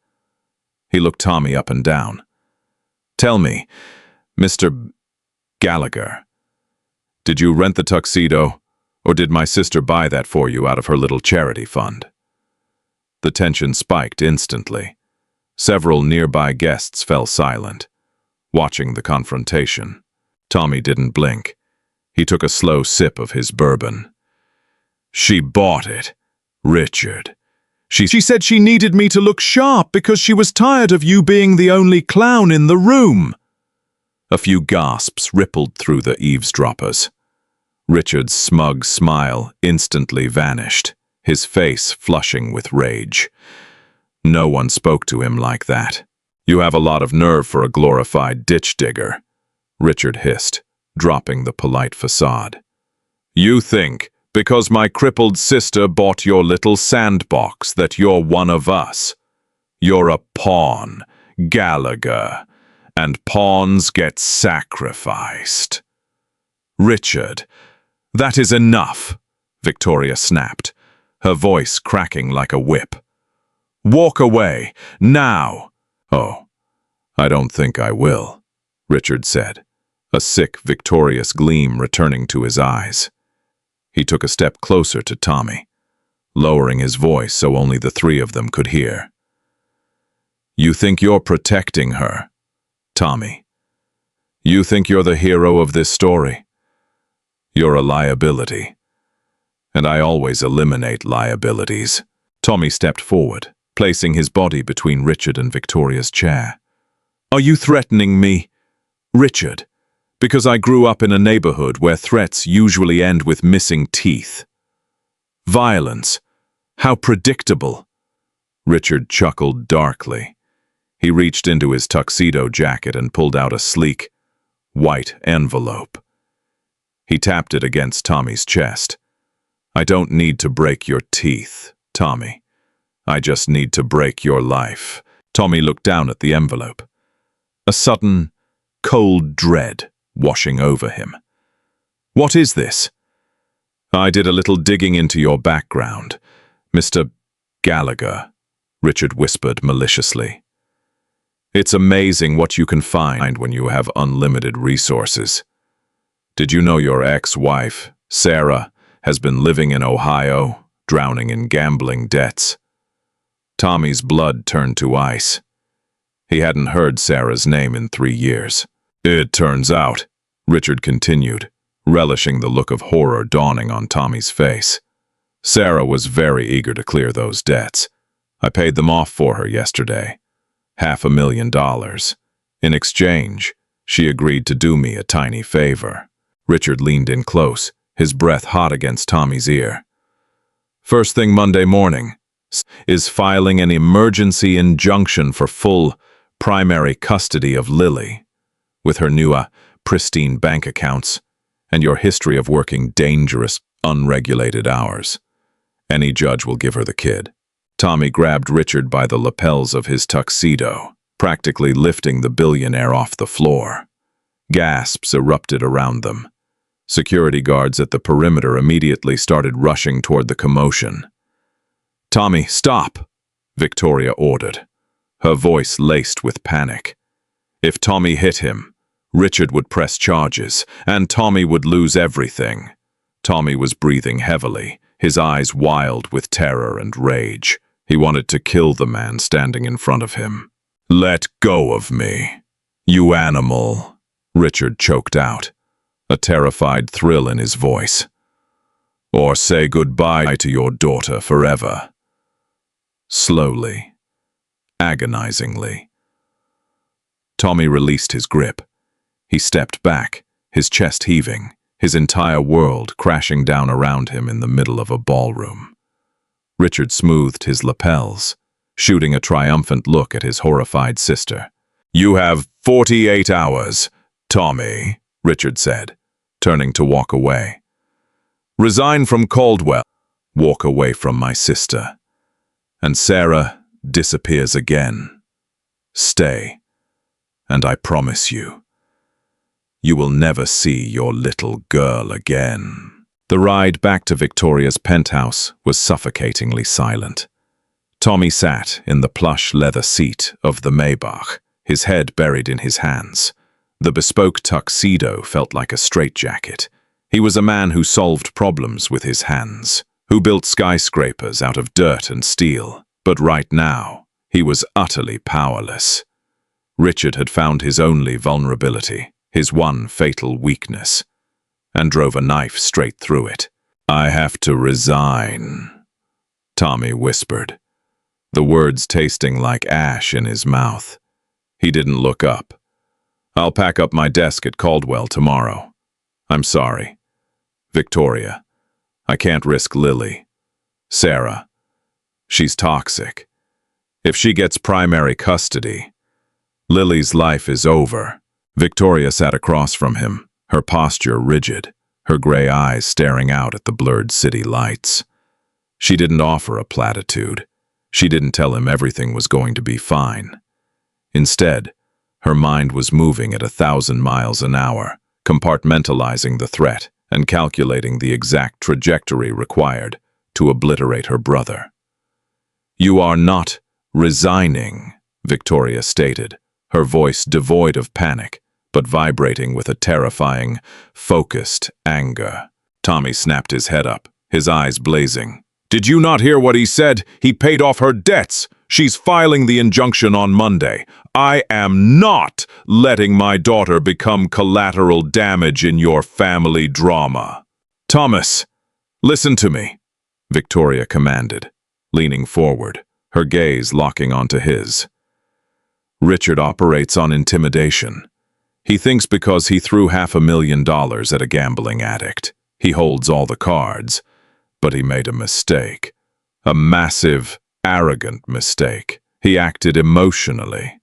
He looked Tommy up and down. Tell me, Mr. Gallagher, did you rent the tuxedo, or did my sister buy that for you out of her little charity fund? The tension spiked instantly. Several nearby guests fell silent, watching the confrontation. Tommy didn't blink. He took a slow sip of his bourbon. She bought it, Richard. She said she needed me to look sharp because she was tired of you being the only clown in the room." A few gasps rippled through the eavesdroppers. Richard's smug smile instantly vanished, his face flushing with rage. No one spoke to him like that. "You have a lot of nerve for a glorified ditch digger," Richard hissed, dropping the polite facade. "You think, because my crippled sister bought your little sandbox, that you're one of us. You're a pawn, Gallagher, and pawns get sacrificed." "Richard, that is enough," Victoria snapped, her voice cracking like a whip. "Walk away, now." "Oh, I don't think I will," Richard said, a sick, victorious gleam returning to his eyes. He took a step closer to Tommy, lowering his voice so only the three of them could hear. "You think you're protecting her, Tommy? You think you're the hero of this story? You're a liability. And I always eliminate liabilities." Tommy stepped forward, placing his body between Richard and Victoria's chair. "Are you threatening me, Richard? Because I grew up in a neighborhood where threats usually end with missing teeth. Violence. How predictable." Richard chuckled darkly. He reached into his tuxedo jacket and pulled out a sleek, white envelope. He tapped it against Tommy's chest. "I don't need to break your teeth, Tommy. I just need to break your life." Tommy looked down at the envelope. A sudden, cold dread washing over him. "What is this?" "I did a little digging into your background, Mr. Gallagher," Richard whispered maliciously. "It's amazing what you can find when you have unlimited resources. Did you know your ex-wife, Sarah, has been living in Ohio, drowning in gambling debts?" Tommy's blood turned to ice. He hadn't heard Sarah's name in 3 years. "It turns out," Richard continued, relishing the look of horror dawning on Tommy's face, "Sarah was very eager to clear those debts. I paid them off for her yesterday. $500,000. In exchange, she agreed to do me a tiny favor." Richard leaned in close, his breath hot against Tommy's ear. "First thing Monday morning is filing an emergency injunction for full primary custody of Lily. With her new, pristine bank accounts and your history of working dangerous, unregulated hours, any judge will give her the kid." Tommy grabbed Richard by the lapels of his tuxedo, practically lifting the billionaire off the floor. Gasps erupted around them. Security guards at the perimeter immediately started rushing toward the commotion. "Tommy, stop!" Victoria ordered, her voice laced with panic. If Tommy hit him, Richard would press charges, and Tommy would lose everything. Tommy was breathing heavily, his eyes wild with terror and rage. He wanted to kill the man standing in front of him. "Let go of me, you animal," Richard choked out, a terrified thrill in his voice. "Or say goodbye to your daughter forever." Slowly, agonizingly, Tommy released his grip. He stepped back, his chest heaving, his entire world crashing down around him in the middle of a ballroom. Richard smoothed his lapels, shooting a triumphant look at his horrified sister. "You have 48 hours, Tommy," Richard said, turning to walk away. "Resign from Caldwell, walk away from my sister, and Sarah disappears again. Stay, and I promise you, you will never see your little girl again." The ride back to Victoria's penthouse was suffocatingly silent. Tommy sat in the plush leather seat of the Maybach, his head buried in his hands. The bespoke tuxedo felt like a straitjacket. He was a man who solved problems with his hands, who built skyscrapers out of dirt and steel. But right now, he was utterly powerless. Richard had found his only vulnerability, his one fatal weakness, and drove a knife straight through it. "I have to resign," Tommy whispered, the words tasting like ash in his mouth. He didn't look up. "I'll pack up my desk at Caldwell tomorrow. I'm sorry. Victoria, I can't risk Lily. Sarah, she's toxic. If she gets primary custody, Lily's life is over." Victoria sat across from him, her posture rigid, her gray eyes staring out at the blurred city lights. She didn't offer a platitude. She didn't tell him everything was going to be fine. Instead, her mind was moving at 1,000 miles an hour, compartmentalizing the threat and calculating the exact trajectory required to obliterate her brother. "You are not resigning," Victoria stated, her voice devoid of panic, but vibrating with a terrifying, focused anger. Tommy snapped his head up, his eyes blazing. "Did you not hear what he said? He paid off her debts. She's filing the injunction on Monday. I am not letting my daughter become collateral damage in your family drama." "Thomas, listen to me," Victoria commanded, leaning forward, her gaze locking onto his. "Richard operates on intimidation. He thinks because he threw $500,000 at a gambling addict, he holds all the cards. But he made a mistake. A massive, arrogant mistake. He acted emotionally."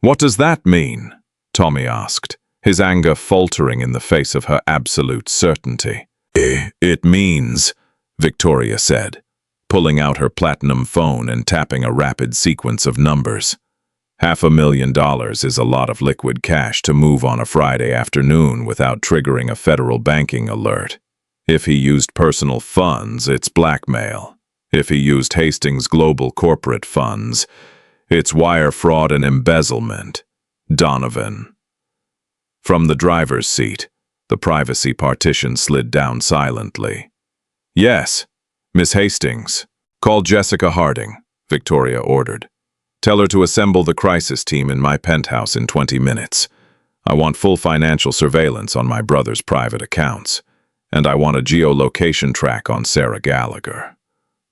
"What does that mean?" Tommy asked, his anger faltering in the face of her absolute certainty. It means," Victoria said, pulling out her platinum phone and tapping a rapid sequence of numbers. $500,000 is a lot of liquid cash to move on a Friday afternoon without triggering a federal banking alert. If he used personal funds, it's blackmail. If he used Hastings Global corporate funds, it's wire fraud and embezzlement. Donovan. From the driver's seat, the privacy partition slid down silently. "Yes, Miss Hastings. Call Jessica Harding," Victoria ordered. "Tell her to assemble the crisis team in my penthouse in 20 minutes. I want full financial surveillance on my brother's private accounts. And I want a geolocation track on Sarah Gallagher."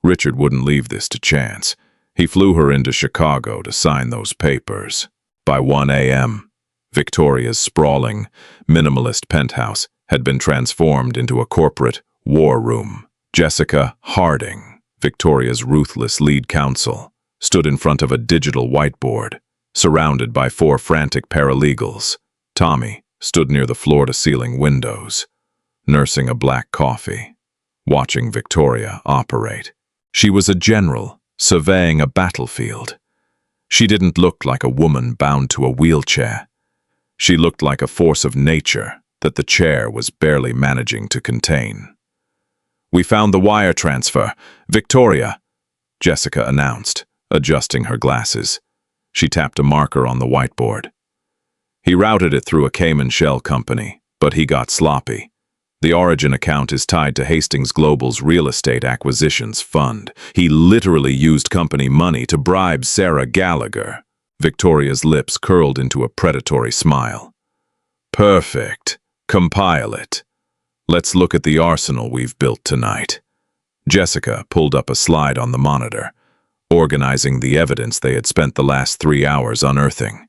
Richard wouldn't leave this to chance. He flew her into Chicago to sign those papers. By 1 a.m., Victoria's sprawling, minimalist penthouse had been transformed into a corporate war room. Jessica Harding, Victoria's ruthless lead counsel, stood in front of a digital whiteboard, surrounded by 4 frantic paralegals. Tommy stood near the floor-to-ceiling windows, nursing a black coffee, watching Victoria operate. She was a general, surveying a battlefield. She didn't look like a woman bound to a wheelchair. She looked like a force of nature that the chair was barely managing to contain. "We found the wire transfer. Victoria," Jessica announced, adjusting her glasses. She tapped a marker on the whiteboard. "He routed it through a Cayman shell company, but he got sloppy. The origin account is tied to Hastings Global's real estate acquisitions fund. He literally used company money to bribe Sarah Gallagher." Victoria's lips curled into a predatory smile. "Perfect. Compile it. Let's look at the arsenal we've built tonight." Jessica pulled up a slide on the monitor, organizing the evidence they had spent the last 3 hours unearthing.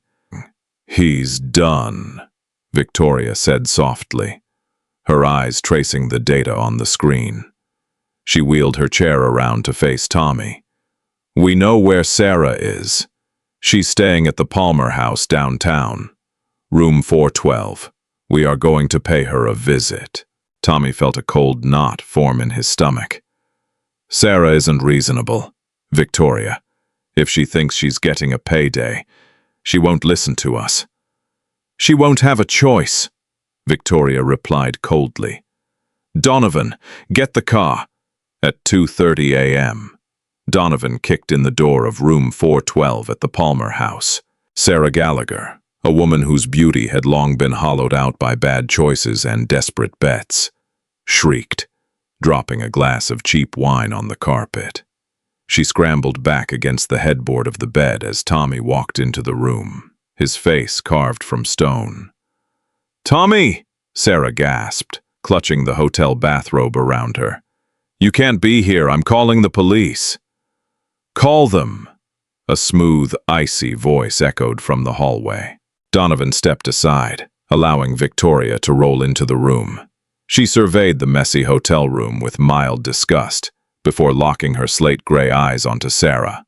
"He's done," Victoria said softly, her eyes tracing the data on the screen. She wheeled her chair around to face Tommy. "We know where Sarah is. She's staying at the Palmer House downtown. Room 412. We are going to pay her a visit." Tommy felt a cold knot form in his stomach. "Sarah isn't reasonable, Victoria. If she thinks she's getting a payday, she won't listen to us." "She won't have a choice," Victoria replied coldly. "Donovan, get the car." At 2:30 a.m., Donovan kicked in the door of room 412 at the Palmer House. Sarah Gallagher, a woman whose beauty had long been hollowed out by bad choices and desperate bets, shrieked, dropping a glass of cheap wine on the carpet. She scrambled back against the headboard of the bed as Tommy walked into the room, his face carved from stone. "Tommy!" Sarah gasped, clutching the hotel bathrobe around her. "You can't be here. I'm calling the police." Call them. A smooth, icy voice echoed from the hallway. Donovan stepped aside, allowing Victoria to roll into the room. She surveyed the messy hotel room with mild disgust before locking her slate-gray eyes onto Sarah.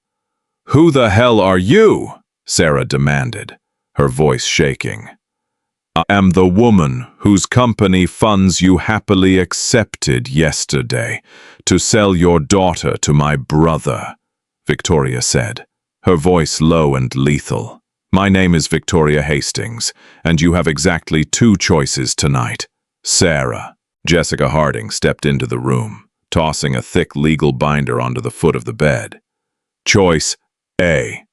"Who the hell are you?" Sarah demanded, her voice shaking. "I am the woman whose company funds you happily accepted yesterday to sell your daughter to my brother," Victoria said, her voice low and lethal. "My name is Victoria Hastings, and you have exactly two choices tonight. Sarah." Jessica Harding stepped into the room, tossing a thick legal binder onto the foot of the bed. "Choice A,"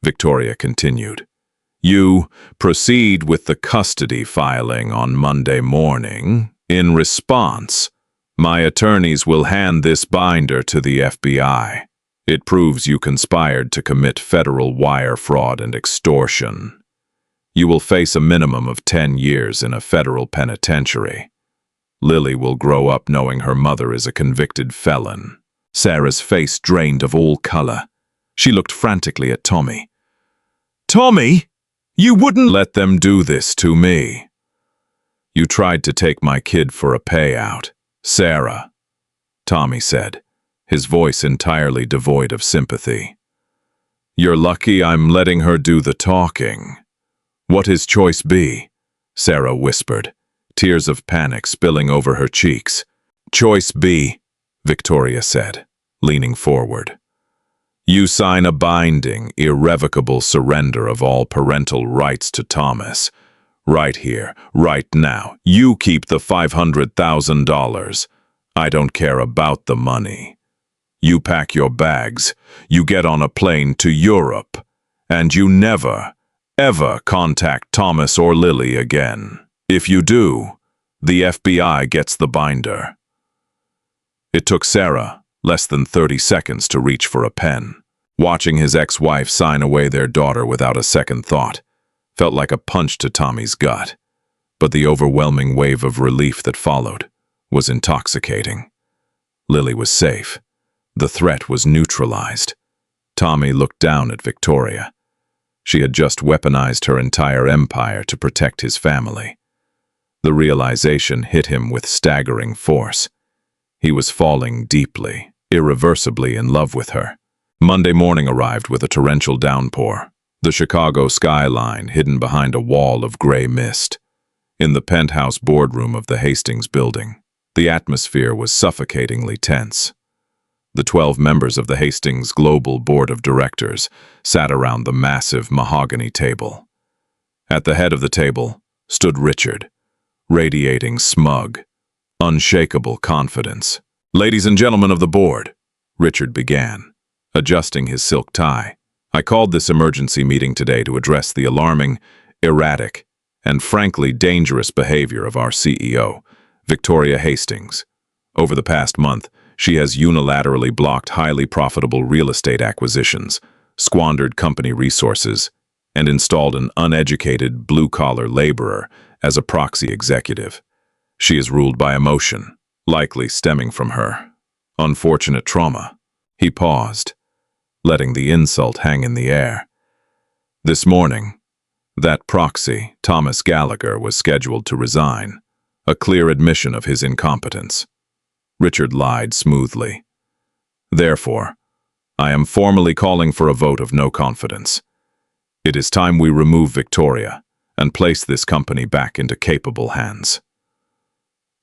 Victoria continued. "You proceed with the custody filing on Monday morning. In response, my attorneys will hand this binder to the FBI. It proves you conspired to commit federal wire fraud and extortion. You will face a minimum of 10 years in a federal penitentiary. Lily will grow up knowing her mother is a convicted felon." Sarah's face drained of all color. She looked frantically at Tommy. "Tommy, you wouldn't let them do this to me." "You tried to take my kid for a payout, Sarah," Tommy said, his voice entirely devoid of sympathy. "You're lucky I'm letting her do the talking." "What is choice B?" Sarah whispered, tears of panic spilling over her cheeks. "Choice B," Victoria said, leaning forward. "You sign a binding, irrevocable surrender of all parental rights to Thomas. Right here, right now. You keep the $500,000. I don't care about the money. You pack your bags, you get on a plane to Europe, and you never, ever contact Thomas or Lily again. If you do, the FBI gets the binder." It took Sarah less than 30 seconds to reach for a pen. Watching his ex-wife sign away their daughter without a second thought felt like a punch to Tommy's gut, but the overwhelming wave of relief that followed was intoxicating. Lily was safe. The threat was neutralized. Tommy looked down at Victoria. She had just weaponized her entire empire to protect his family. The realization hit him with staggering force. He was falling deeply, irreversibly in love with her. Monday morning arrived with a torrential downpour, the Chicago skyline hidden behind a wall of gray mist. In the penthouse boardroom of the Hastings building, the atmosphere was suffocatingly tense. The 12 members of the Hastings Global Board of Directors sat around the massive mahogany table. At the head of the table stood Richard, radiating smug, unshakable confidence. "Ladies and gentlemen of the board," Richard began, adjusting his silk tie, "I called this emergency meeting today to address the alarming, erratic, and frankly dangerous behavior of our CEO, Victoria Hastings. Over the past month, she has unilaterally blocked highly profitable real estate acquisitions, squandered company resources, and installed an uneducated blue-collar laborer as a proxy executive. She is ruled by emotion, likely stemming from her unfortunate trauma." He paused, letting the insult hang in the air. "This morning, that proxy, Thomas Gallagher, was scheduled to resign, a clear admission of his incompetence." Richard lied smoothly. "Therefore, I am formally calling for a vote of no confidence. It is time we remove Victoria and place this company back into capable hands."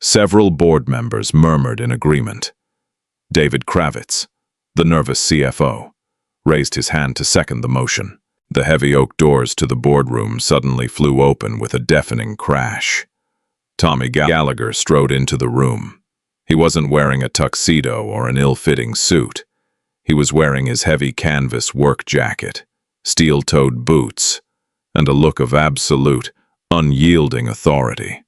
Several board members murmured in agreement. David Kravitz, the nervous CFO, raised his hand to second the motion. The heavy oak doors to the boardroom suddenly flew open with a deafening crash. Tommy Gallagher strode into the room. He wasn't wearing a tuxedo or an ill-fitting suit. He was wearing his heavy canvas work jacket, steel-toed boots, and a look of absolute, unyielding authority.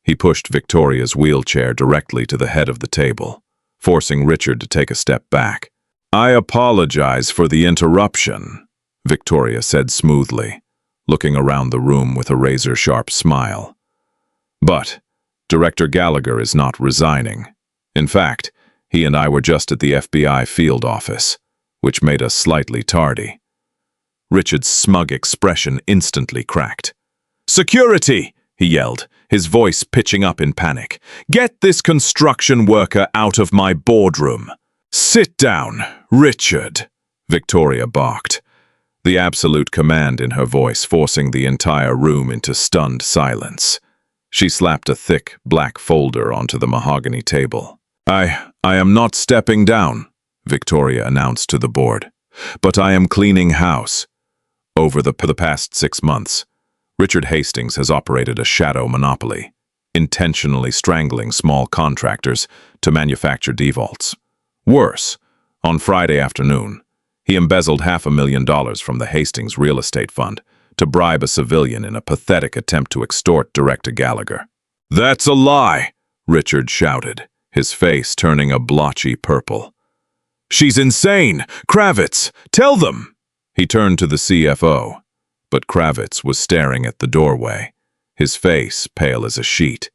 He pushed Victoria's wheelchair directly to the head of the table, forcing Richard to take a step back. "I apologize for the interruption," Victoria said smoothly, looking around the room with a razor-sharp smile. "But Director Gallagher is not resigning. In fact, he and I were just at the FBI field office. which made us slightly tardy. Richard's smug expression instantly cracked. "Security!" he yelled, his voice pitching up in panic. "Get this construction worker out of my boardroom." "Sit down, Richard," Victoria barked, the absolute command in her voice forcing the entire room into stunned silence. She slapped a thick, black folder onto the mahogany table. I am not stepping down," Victoria announced to the board, "but I am cleaning house." Over the past 6 months, Richard Hastings has operated a shadow monopoly, intentionally strangling small contractors to manufacture defaults. Worse, on Friday afternoon, he embezzled $500,000 from the Hastings Real Estate Fund to bribe a civilian in a pathetic attempt to extort Director Gallagher. "That's a lie," Richard shouted, his face turning a blotchy purple. "She's insane! Kravitz, tell them!" He turned to the CFO, but Kravitz was staring at the doorway, his face pale as a sheet.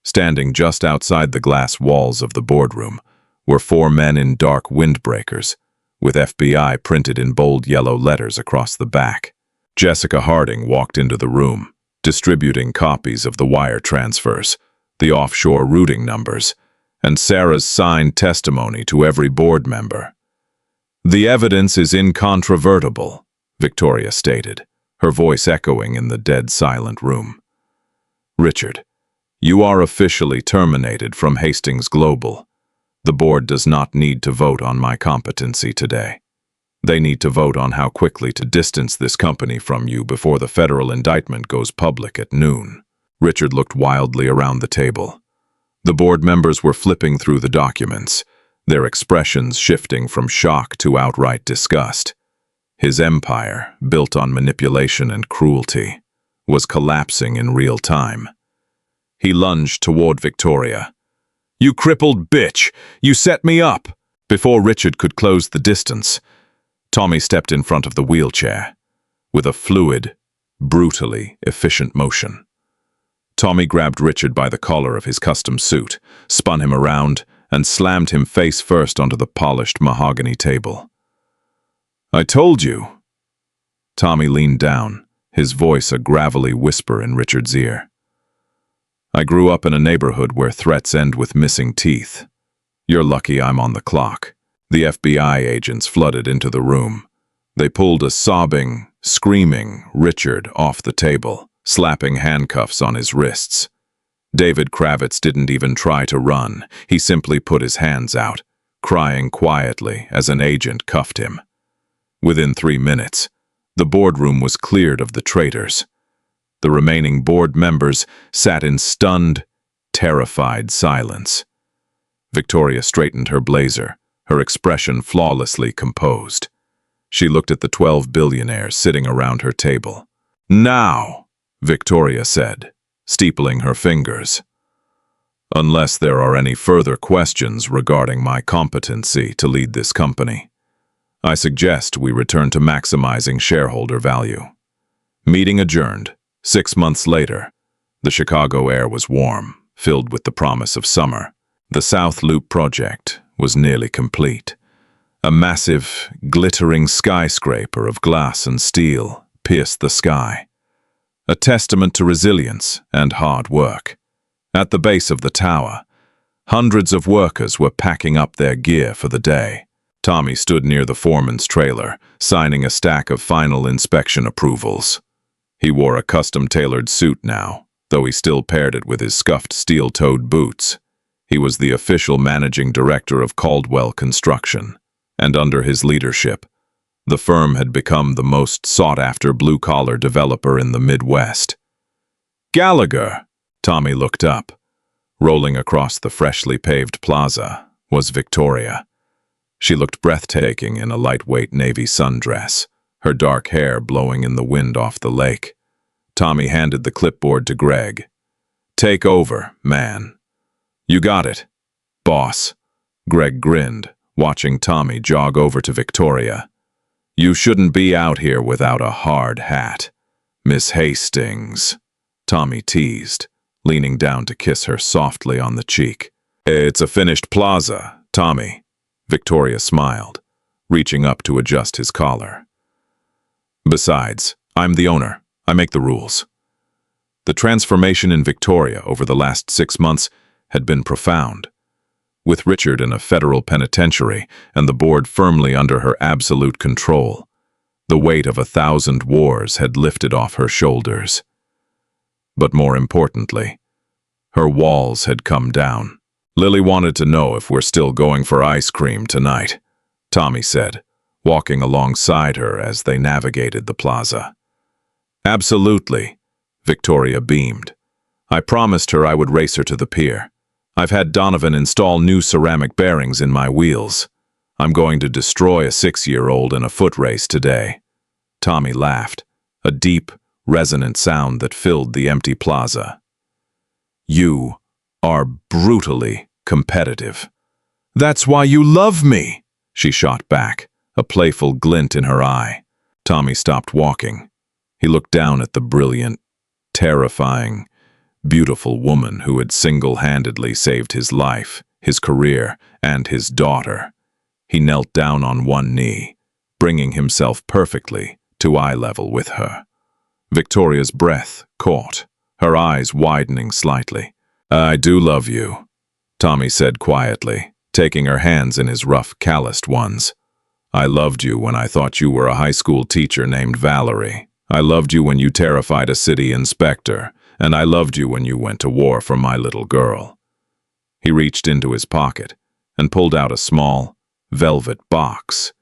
Standing just outside the glass walls of the boardroom were 4 men in dark windbreakers, with FBI printed in bold yellow letters across the back. Jessica Harding walked into the room, distributing copies of the wire transfers, the offshore routing numbers, and Sarah's signed testimony to every board member. "The evidence is incontrovertible," Victoria stated, her voice echoing in the dead silent room. "Richard, you are officially terminated from Hastings Global. The board does not need to vote on my competency today. They need to vote on how quickly to distance this company from you before the federal indictment goes public at noon." Richard looked wildly around the table. The board members were flipping through the documents, their expressions shifting from shock to outright disgust. His empire, built on manipulation and cruelty, was collapsing in real time. He lunged toward Victoria. "You crippled bitch! You set me up!" Before Richard could close the distance, Tommy stepped in front of the wheelchair, with a fluid, brutally efficient motion. Tommy grabbed Richard by the collar of his custom suit, spun him around, and slammed him face first onto the polished mahogany table. "I told you." Tommy leaned down, his voice a gravelly whisper in Richard's ear. "I grew up in a neighborhood where threats end with missing teeth. You're lucky I'm on the clock." The FBI agents flooded into the room. They pulled a sobbing, screaming Richard off the table, slapping handcuffs on his wrists. David Kravitz didn't even try to run. He simply put his hands out, crying quietly as an agent cuffed him. Within 3 minutes, the boardroom was cleared of the traitors. The remaining board members sat in stunned, terrified silence. Victoria straightened her blazer, her expression flawlessly composed. She looked at the 12 billionaires sitting around her table. "Now," Victoria said, steepling her fingers, "unless there are any further questions regarding my competency to lead this company, I suggest we return to maximizing shareholder value." Meeting adjourned. 6 months later, the Chicago air was warm, filled with the promise of summer. The South Loop project was nearly complete. A massive, glittering skyscraper of glass and steel pierced the sky, a testament to resilience and hard work. At the base of the tower, hundreds of workers were packing up their gear for the day. Tommy stood near the foreman's trailer, signing a stack of final inspection approvals. He wore a custom-tailored suit now, though he still paired it with his scuffed steel-toed boots. He was the official managing director of Caldwell Construction, and under his leadership, the firm had become the most sought-after blue-collar developer in the Midwest. "Gallagher!" Tommy looked up. Rolling across the freshly paved plaza was Victoria. She looked breathtaking in a lightweight navy sundress, her dark hair blowing in the wind off the lake. Tommy handed the clipboard to Greg. "Take over, man." "You got it, boss." Greg grinned, watching Tommy jog over to Victoria. "You shouldn't be out here without a hard hat, Miss Hastings," Tommy teased, leaning down to kiss her softly on the cheek. "It's a finished plaza, Tommy." Victoria smiled. reaching up to adjust his collar. Besides, I'm the owner. I make the rules. The transformation in Victoria over the last 6 months had been profound. With Richard in a federal penitentiary and the board firmly under her absolute control, the weight of 1,000 wars had lifted off her shoulders. But more importantly, her walls had come down. Lily wanted to know if we're still going for ice cream tonight, Tommy said, walking alongside her as they navigated the plaza. Absolutely, Victoria beamed. I promised her I would race her to the pier. I've had Donovan install new ceramic bearings in my wheels. I'm going to destroy a 6-year-old in a foot race today. Tommy laughed, a deep, resonant sound that filled the empty plaza. You are brutally competitive. That's why you love me, she shot back, a playful glint in her eye. Tommy stopped walking. He looked down at the brilliant, terrifying, beautiful woman who had single-handedly saved his life, his career, and his daughter. He knelt down on one knee, bringing himself perfectly to eye level with her. Victoria's breath caught, her eyes widening slightly. I do love you, Tommy said quietly, taking her hands in his rough, calloused ones. I loved you when I thought you were a high school teacher named Valerie. I loved you when you terrified a city inspector, and I loved you when you went to war for my little girl. He reached into his pocket and pulled out a small, velvet box.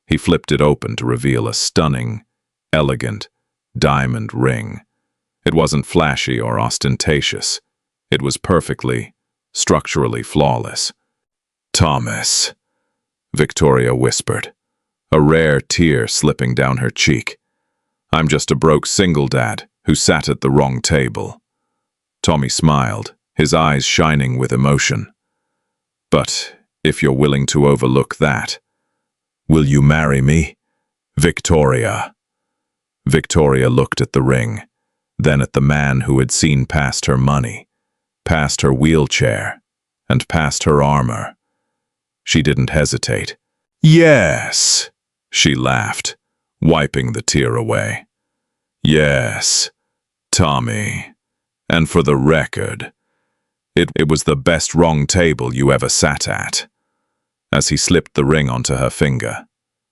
He flipped it open to reveal a stunning, elegant, diamond ring. It wasn't flashy or ostentatious. It was perfectly, structurally flawless. Thomas, Victoria whispered, a rare tear slipping down her cheek. I'm just a broke single dad who sat at the wrong table. Tommy smiled, his eyes shining with emotion. But if you're willing to overlook that, will you marry me, Victoria? Victoria looked at the ring, then at the man who had seen past her money, past her wheelchair, and past her armor. She didn't hesitate. Yes, she laughed, wiping the tear away. Yes, Tommy. And for the record, it was the best wrong table you ever sat at. As he slipped the ring onto her finger,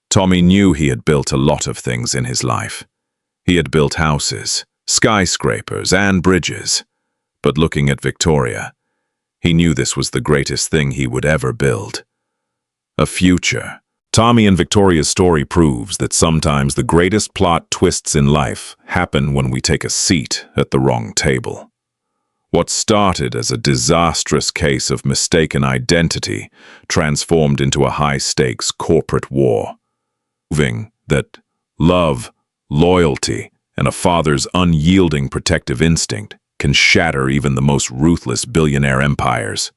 Tommy knew he had built a lot of things in his life. He had built houses, skyscrapers, and bridges. But looking at Victoria, he knew this was the greatest thing he would ever build. A future. Tommy and Victoria's story proves that sometimes the greatest plot twists in life happen when we take a seat at the wrong table. What started as a disastrous case of mistaken identity transformed into a high-stakes corporate war. Proving that love, loyalty, and a father's unyielding protective instinct can shatter even the most ruthless billionaire empires.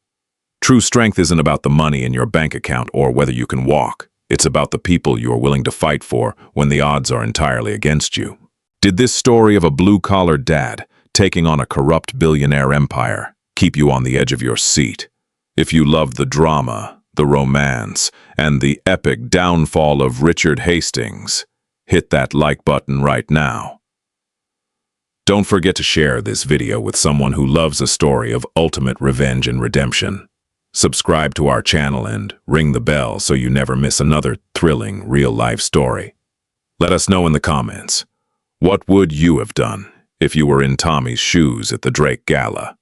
True strength isn't about the money in your bank account or whether you can walk. It's about the people you are willing to fight for when the odds are entirely against you. Did this story of a blue-collar dad taking on a corrupt billionaire empire keep you on the edge of your seat? If you loved the drama, the romance, and the epic downfall of Richard Hastings, hit that like button right now. Don't forget to share this video with someone who loves a story of ultimate revenge and redemption. Subscribe to our channel and ring the bell so you never miss another thrilling real-life story. Let us know in the comments, what would you have done if you were in Tommy's shoes at the Drake Gala?